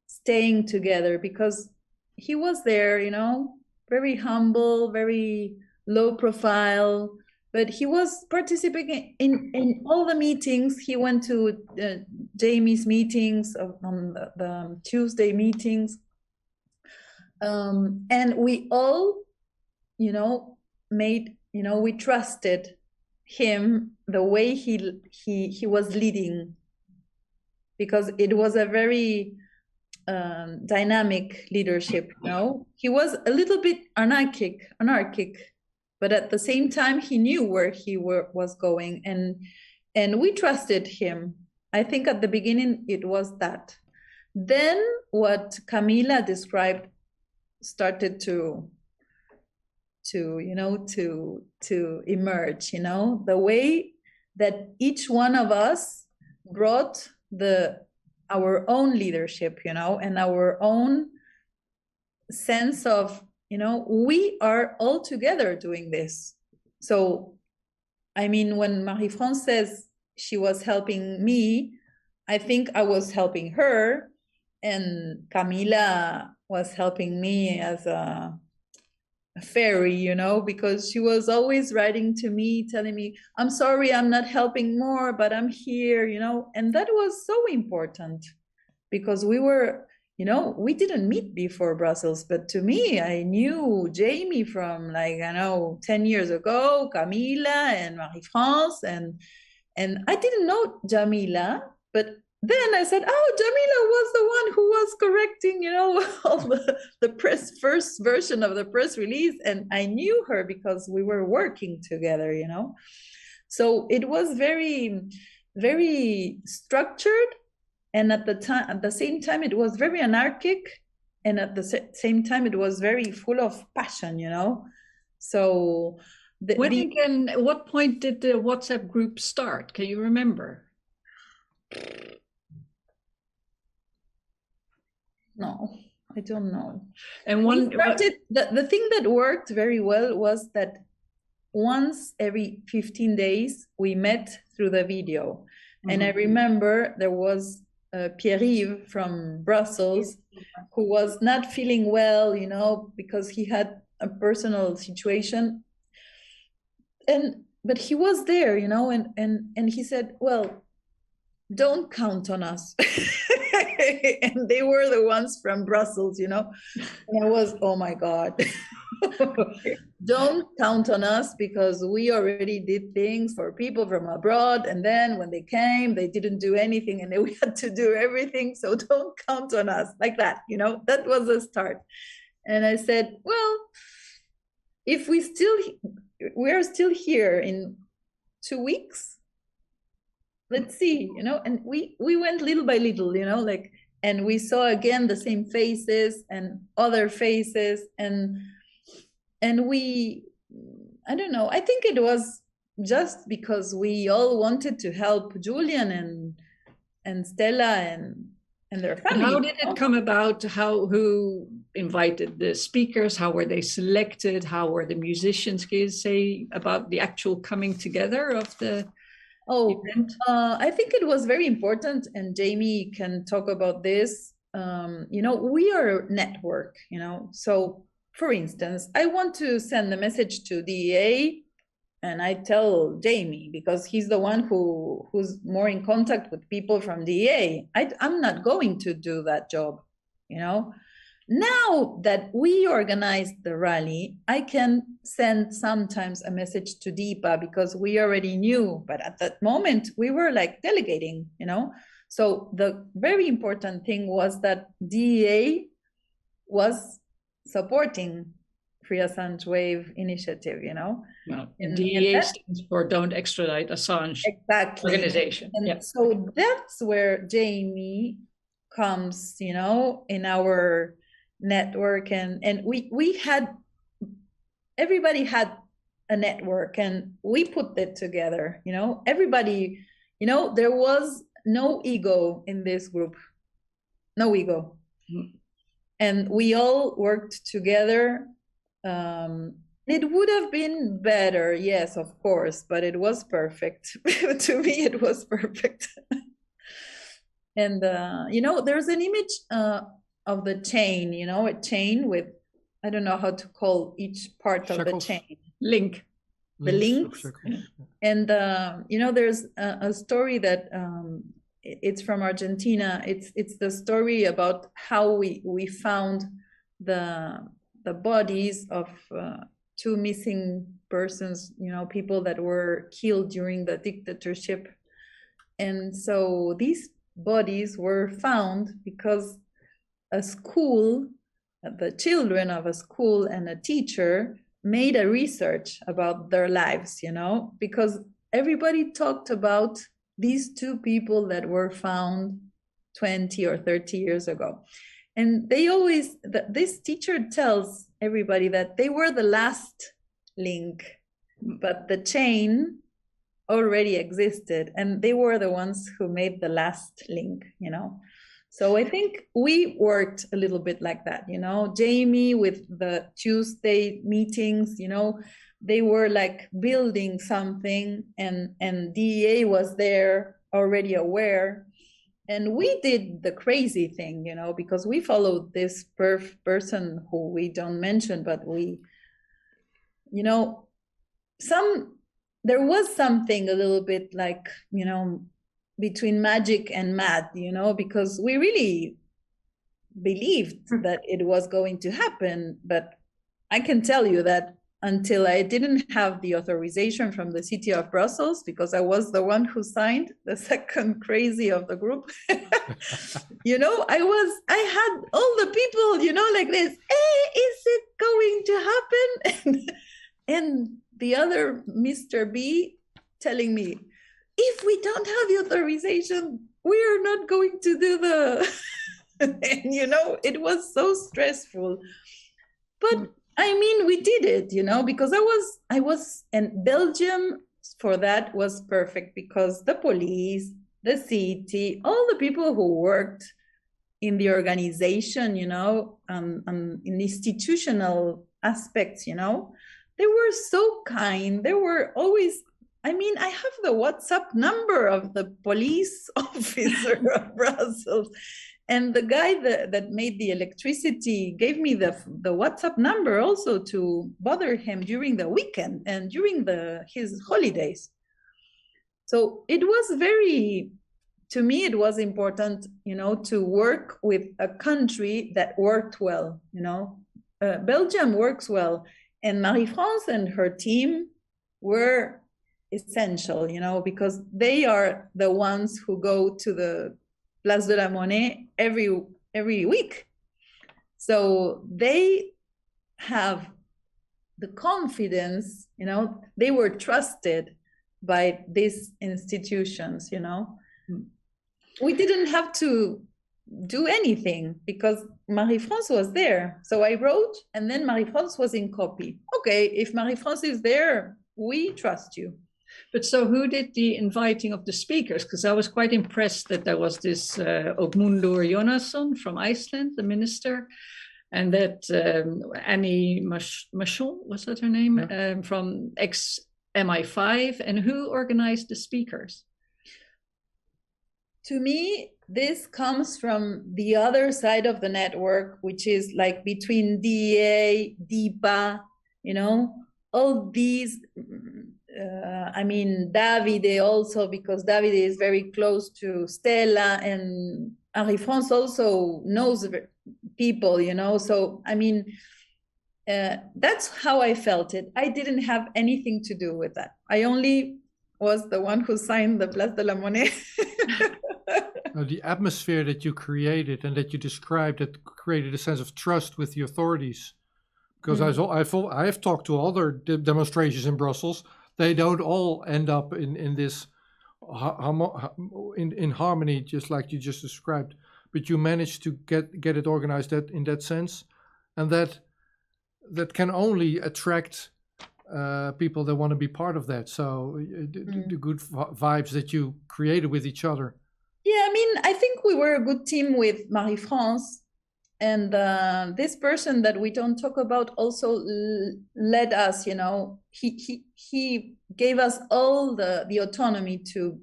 staying together, because he was there, very humble, very low profile, but he was participating in all the meetings. He went to Jamie's meetings, on the Tuesday meetings, and we all, we trusted him, the way he was leading, because it was a very dynamic leadership. He was a little bit anarchic, but at the same time he knew where he was going, and we trusted him. I think at the beginning it was that. Then what Camila described started to emerge, the way that each one of us brought our own leadership, and our own sense of, we are all together doing this. So, I mean, when Marie-France says she was helping me, I think I was helping her, and Camila was helping me as a fairy, because she was always writing to me, telling me, I'm sorry, I'm not helping more, but I'm here, and that was so important, because we were, we didn't meet before Brussels, but to me, I knew Jamie from 10 years ago, Camila and Marie-France, and I didn't know Jamila, but then I said, oh, Jamila was the one who was correcting, all the press, first version of the press release. And I knew her because we were working together, So it was very, very structured. And at the same time, it was very anarchic. And at the same time, it was very full of passion, So what point did the WhatsApp group start? Can you remember? No, I don't know. And the thing that worked very well was that once every 15 days we met through the video. And I remember there was Pierre-Yves from Brussels who was not feeling well, you know, because he had a personal situation. But he was there, you know, and he said, well, don't count on us. And they were the ones from Brussels, you know. And I was, oh my God. Don't count on us because we already did things for people from abroad. And then when they came, they didn't do anything and then we had to do everything. So don't count on us like that, you know, that was the start. And I said, well, if we are still here in 2 weeks, let's see, you know, and we went little by little, you know, like, and we saw again the same faces and other faces and we, I don't know, I think it was just because we all wanted to help Julian and Stella and their family. How did it come about? Who invited the speakers? How were they selected? How were the musicians? Can you say about the actual coming together of the event? I think it was very important, and Jamie can talk about this. You know, we are a network, you know, so for instance, I want to send a message to DEA and I tell Jamie, because he's the one who's more in contact with people from DEA. I'm not going to do that job, you know. Now that we organized the rally, I can send sometimes a message to DEPA because we already knew, but at that moment we were like delegating, you know. So the very important thing was that DEA was supporting Free Assange Wave initiative, you know. No, DEA stands for Don't Extradite Assange. Exactly. Organization. And yeah. so that's where Jamie comes, you know, in our network, and we had, everybody had a network and we put it together, you know. Everybody, you know, there was no ego in this group, no ego. And we all worked together. It would have been better, yes, of course, but it was perfect. To me, it was perfect. And, you know, there's an image of the chain, you know, a chain with, I don't know how to call each part of the chain. Link. The links. And, you know, there's a story that it's from Argentina. It's the story about how we found the bodies of 2 missing persons, you know, people that were killed during the dictatorship. And so these bodies were found because a school, the children of a school and a teacher made a research about their lives, you know, because everybody talked about these 2 people that were found 20 or 30 years ago. And they always, this teacher tells everybody that they were the last link, but the chain already existed and they were the ones who made the last link, you know. So I think we worked a little bit like that, you know. Jamie with the Tuesday meetings, you know, they were like building something, and DEA was there already aware. And we did the crazy thing, you know, because we followed this person who we don't mention, but we, you know, there was something a little bit like, you know, between magic and mad, you know, because we really believed that it was going to happen. But I can tell you that until I didn't have the authorization from the city of Brussels, because I was the one who signed, the second crazy of the group, you know, I had all the people, you know, like this, hey, is it going to happen? And the other Mr. B telling me, if we don't have the authorization, we are not going to do the, and you know, it was so stressful. But I mean, we did it, you know, because I was, and Belgium for that was perfect because the police, the city, all the people who worked in the organization, you know, in institutional aspects, you know, they were so kind. They were always, I mean, I have the WhatsApp number of the police officer of Brussels. And the guy that made the electricity gave me the WhatsApp number also to bother him during the weekend and during his holidays. So it was very, to me, it was important, you know, to work with a country that worked well, you know. Belgium works well, and Marie-France and her team were essential, you know, because they are the ones who go to the Place de la Monnaie every week. So they have the confidence, you know, they were trusted by these institutions, you know. We didn't have to do anything because Marie-France was there. So I wrote, and then Marie-France was in copy. Okay, if Marie-France is there, we trust you. But so who did the inviting of the speakers? Because I was quite impressed that there was this Ögmundur Jonásson from Iceland, the minister, and that Annie Machon, was that her name, from ex-MI5, and who organized the speakers? To me, this comes from the other side of the network, which is like between DEA, DIPA, you know, all these, I mean, Davide also, because Davide is very close to Stella, and Marie-France also knows people, you know, so, I mean, that's how I felt it. I didn't have anything to do with that. I only was the one who signed the Place de la Monnaie. The atmosphere that you created and that you described, that created a sense of trust with the authorities. Because I have talked to other demonstrations in Brussels. They don't all end up in this in harmony, just like you just described. But you managed to get it organized in that sense, and that can only attract people that want to be part of that. So the good vibes that you created with each other. Yeah, I mean, I think we were a good team with Marie-France, and this person that we don't talk about also led us, you know, he gave us all the autonomy to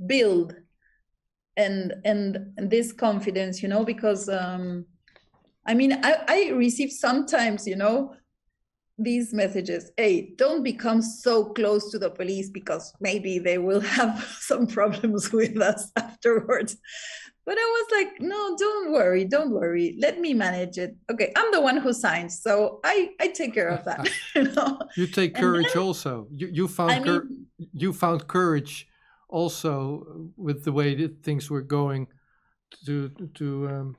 build and this confidence, you know, because I mean, I receive sometimes, you know, these messages, hey, don't become so close to the police because maybe they will have some problems with us afterwards. But I was like, no, don't worry, let me manage it. Okay, I'm the one who signs, so I take care of that. You know? You take courage also. You found courage also with the way that things were going to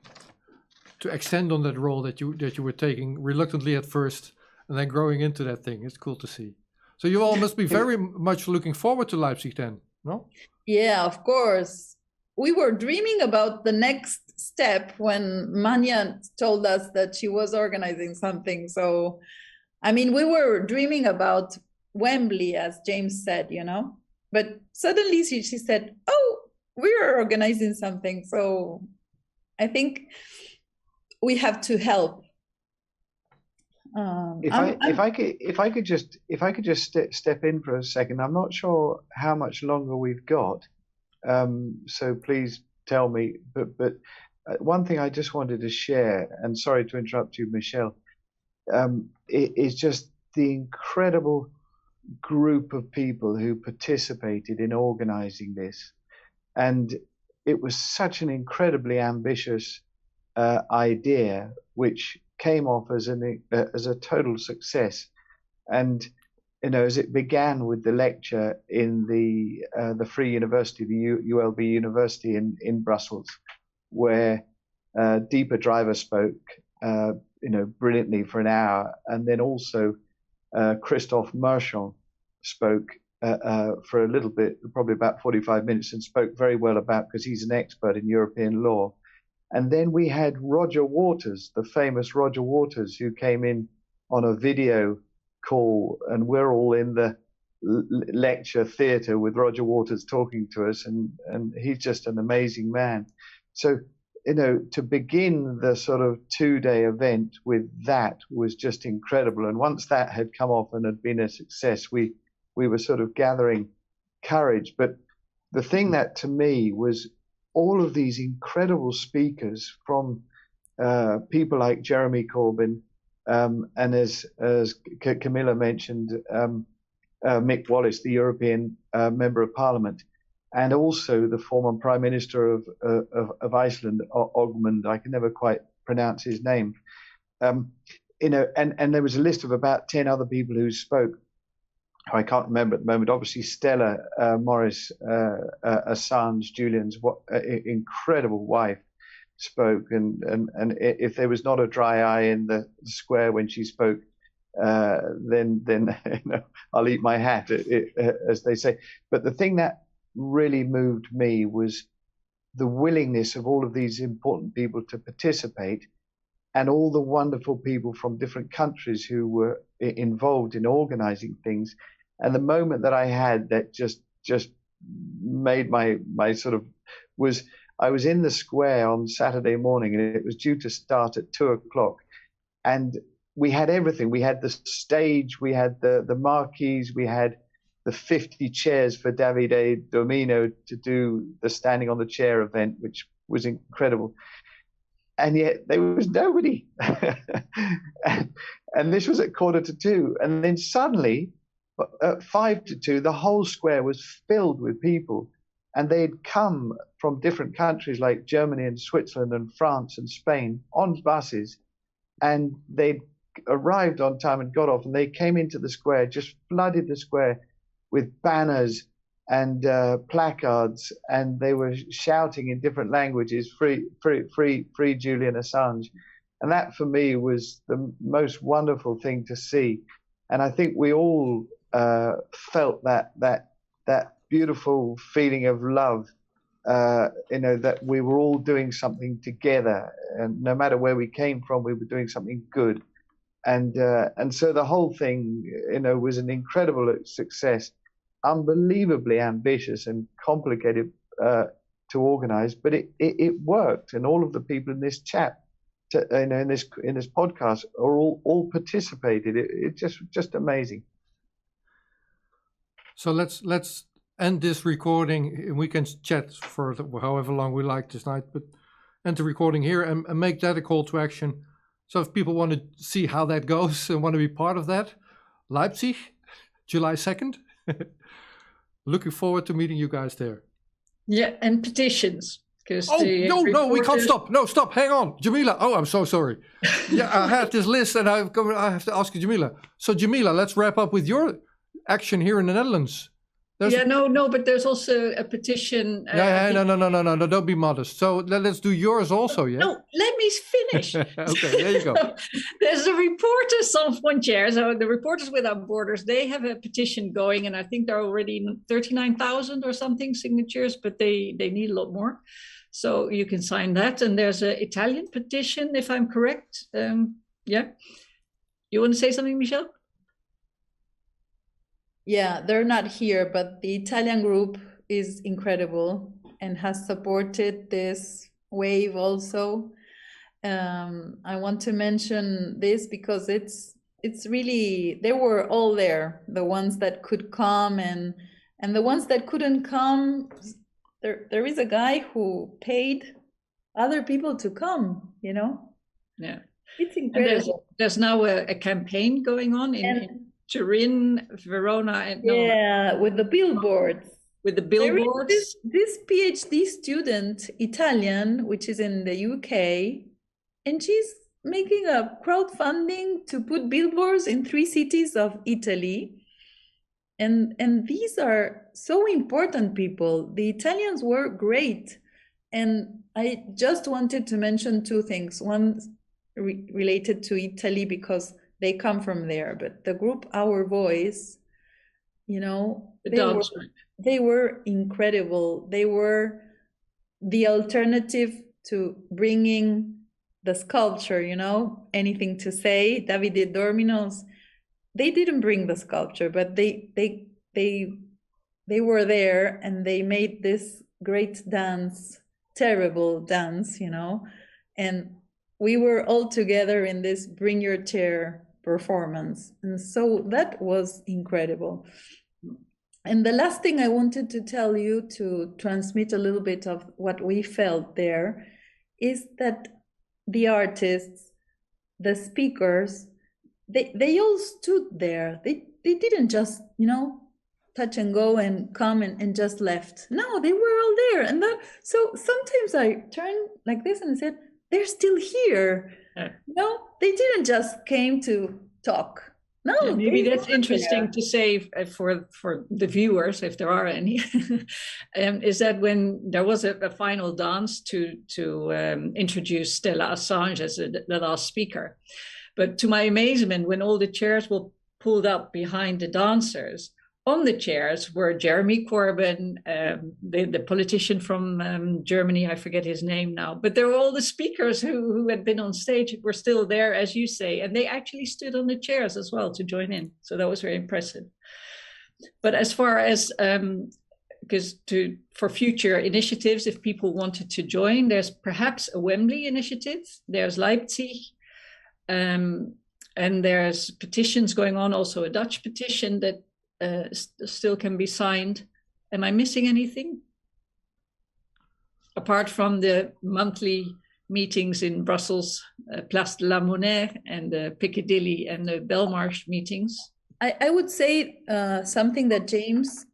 extend on that role that you were taking reluctantly at first, and then growing into that thing. It's cool to see. So you all must be very much looking forward to Leipzig then, no? Yeah, of course. We were dreaming about the next step when Manya told us that she was organizing something. So, I mean, we were dreaming about Wembley, as James said, you know? But suddenly she said, oh, we're organizing something. So I think we have to help. If I could just step in for a second, I'm not sure how much longer we've got, so please tell me. But one thing I just wanted to share, and sorry to interrupt you, Michelle, is just the incredible group of people who participated in organizing this, and it was such an incredibly ambitious idea, which came off as a total success. And you know, as it began with the lecture in the Free University, the ULB University in Brussels, where Deepa Driver spoke, you know, brilliantly for an hour, and then also Christophe Marchand spoke for a little bit, probably about 45 minutes, and spoke very well about, because he's an expert in European law. And then we had Roger Waters, the famous Roger Waters, who came in on a video call, and we're all in the lecture theatre with Roger Waters talking to us, and he's just an amazing man. So to begin the sort of 2-day event with that was just incredible. And once that had come off and had been a success, we were sort of gathering courage. But the thing that to me was all of these incredible speakers from people like Jeremy Corbyn, and as Camilla mentioned, Mick Wallace, the European Member of Parliament, and also the former Prime Minister of Iceland, Ögmundur, I can never quite pronounce his name. And there was a list of about 10 other people who spoke. I can't remember at the moment. Obviously, Stella Assange, Julians, what incredible wife, spoke. And if there was not a dry eye in the square when she spoke, then I'll eat my hat, as they say. But the thing that really moved me was the willingness of all of these important people to participate, and all the wonderful people from different countries who were involved in organizing things. And the moment that I had that just made my sort of was, I was in the square on Saturday morning, and it was due to start at 2:00, and we had everything. We had the stage, we had the marquees, we had the 50 chairs for Davide Domino to do the standing on the chair event, which was incredible. And yet there was nobody. and this was at 1:45. And then suddenly, at 1:55, the whole square was filled with people. And they'd come from different countries like Germany and Switzerland and France and Spain on buses. And they'd arrived on time and got off. And they came into the square, just flooded the square with banners and placards, and they were shouting in different languages, free Julian Assange. And that for me was the most wonderful thing to see. And I think we all felt that beautiful feeling of love, that we were all doing something together, and no matter where we came from, we were doing something good. And so the whole thing, was an incredible success, unbelievably ambitious and complicated to organize, but it worked. And all of the people in this chat, in this podcast, are all participated. It's just amazing. So let's end this recording. We can chat for however long we like this night, but end the recording here and make that a call to action. So if people want to see how that goes and want to be part of that, Leipzig, July 2nd. Looking forward to meeting you guys there. Yeah, and petitions. No, we can't stop. No, stop. Hang on. Jamila. Oh, I'm so sorry. Yeah, I have this list and I have to ask you, Jamila. So Jamila, let's wrap up with your action here in the Netherlands. But there's also a petition. No, don't be modest. So let's do yours also, yeah? No, let me finish. Okay, there you go. There's the Reporters Sans Frontières, so the Reporters Without Borders. They have a petition going, and I think there are already 39,000 or something signatures, but they need a lot more. So you can sign that. And there's an Italian petition, if I'm correct. Yeah. You want to say something, Michelle? Yeah, they're not here, but the Italian group is incredible and has supported this wave also. I want to mention this because it's really, they were all there, the ones that could come and the ones that couldn't come. There is a guy who paid other people to come, Yeah. It's incredible. There's now a campaign going on in Turin, Verona, with the billboards. With the billboards. This PhD student, Italian, which is in the UK, and she's making a crowdfunding to put billboards in 3 cities of Italy. And these are so important people. The Italians were great. And I just wanted to mention 2 things. One related to Italy because they come from there, but the group Our Voice, they were incredible. They were the alternative to bringing the sculpture, anything to say, Davide Dorminos. They didn't bring the sculpture, but they were there and they made this great dance terrible dance, and we were all together in this Bring Your Chair performance. And so that was incredible. And the last thing I wanted to tell you, to transmit a little bit of what we felt there, is that the artists, the speakers, they all stood there. They didn't just, touch and go and come and just left. No, they were all there. And so sometimes I turned like this and said, they're still here. No, they didn't just came to talk. No, yeah, maybe that's interesting to say for the viewers, if there are any, is that when there was a final dance to introduce Stella Assange as the last speaker. But to my amazement, when all the chairs were pulled up behind the dancers, on the chairs were Jeremy Corbyn, the politician from Germany, I forget his name now, but there were all the speakers who had been on stage were still there, as you say, and they actually stood on the chairs as well to join in. So that was very impressive. But as far as, for future initiatives, if people wanted to join, there's perhaps a Wembley initiative, there's Leipzig, and there's petitions going on, also a Dutch petition that still can be signed. Am I missing anything? Apart from the monthly meetings in Brussels, Place de la Monnaie and the Piccadilly and the Belmarsh meetings. I would say something that James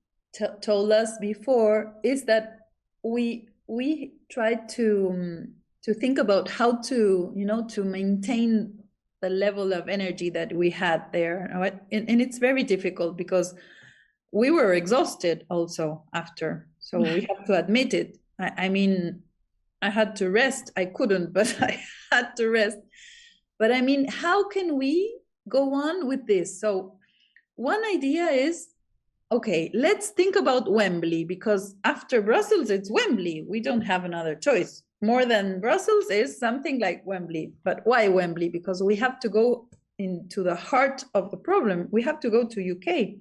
told us before is that we tried to think about how to to maintain the level of energy that we had there, and it's very difficult because we were exhausted also after, so we have to admit it. I mean, I had to rest. I couldn't, but I had to rest. But I mean, how can we go on with this? So one idea is, okay, let's think about Wembley, because after Brussels, it's Wembley. We don't have another choice. More than Brussels is something like Wembley. But why Wembley? Because we have to go into the heart of the problem. We have to go to UK.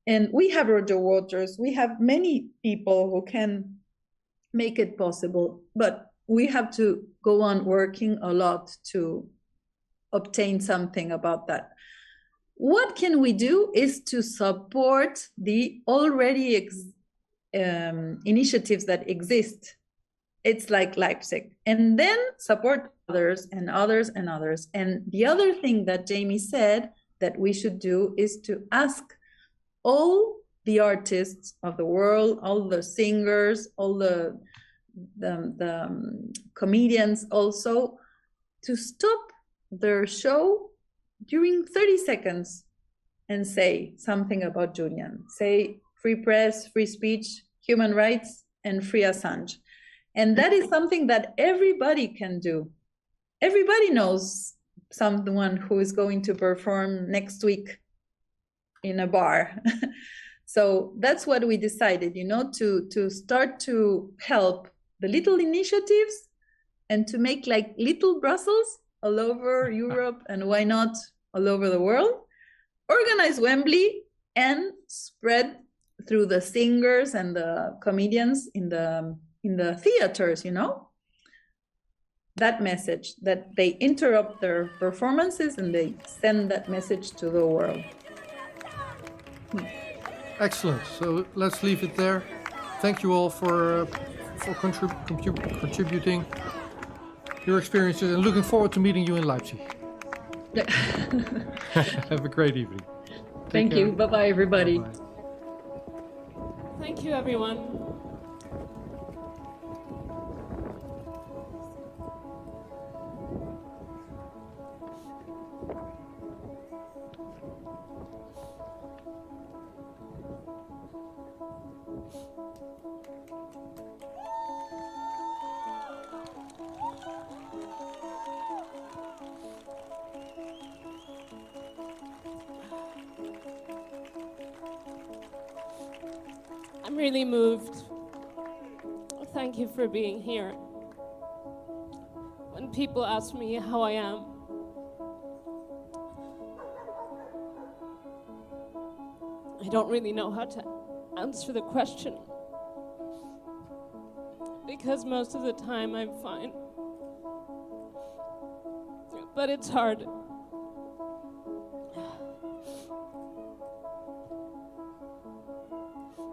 And we have Roger Waters. We have many people who can make it possible. But we have to go on working a lot to obtain something about that. What can we do is to support the already initiatives that exist. It's like Leipzig, and then support others and others and others. And the other thing that Jamie said that we should do is to ask all the artists of the world, all the singers, all the comedians also, to stop their show during 30 seconds and say something about Julian. Say free press, free speech, human rights, and free Assange. And that is something that everybody can do. Everybody knows someone who is going to perform next week in a bar. So that's what we decided, to start to help the little initiatives and to make like little Brussels all over Europe, and why not all over the world. Organize Wembley and spread through the singers and the comedians in the theaters, that message, that they interrupt their performances and they send that message to the world. Excellent. So let's leave it there. Thank you all for contributing your experiences, and looking forward to meeting you in Leipzig. Have a great evening. Thank you. Bye-bye, everybody. Bye-bye. Thank you, everyone. I'm really moved. Thank you for being here. When people ask me how I am, I don't really know how to answer the question. because most of the time I'm fine. But it's hard.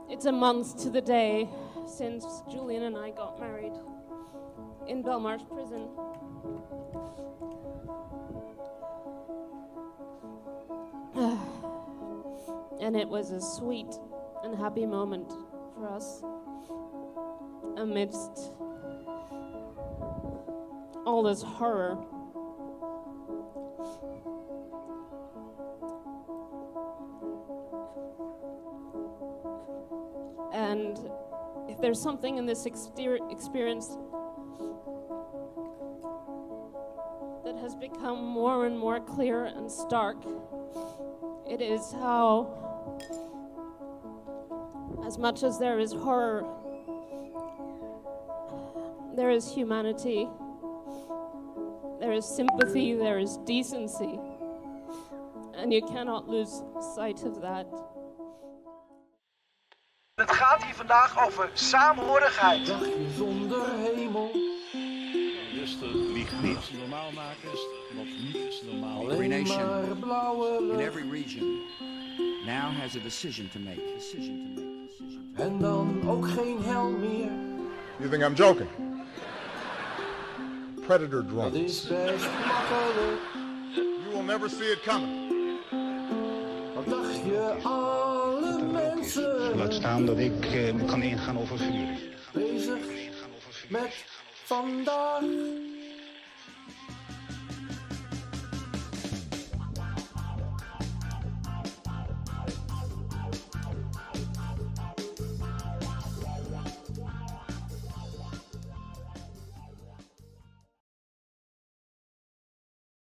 It's a month to the day since Julian and I got married in Belmarsh prison. And it was a sweet and happy moment for us amidst all this horror. And if there's something in this experience that has become more and more clear and stark, it is how, as much as there is horror, there is humanity, there is sympathy, there is decency, and you cannot lose sight of that. Het gaat hier vandaag over saamhorigheid. Dagje zonder hemel. Rustig, lieg niet. Wat normaal maken, wat niet normaal. Every nation in every region now has a decision to make. En dan ook geen hel meer. You think I'm joking? Predator drones. Dat is best makkelijk. You will never see it coming. Wat dacht je alle mensen? Laat staan dat ik kan ingaan over vuur. Bezig met vandaag.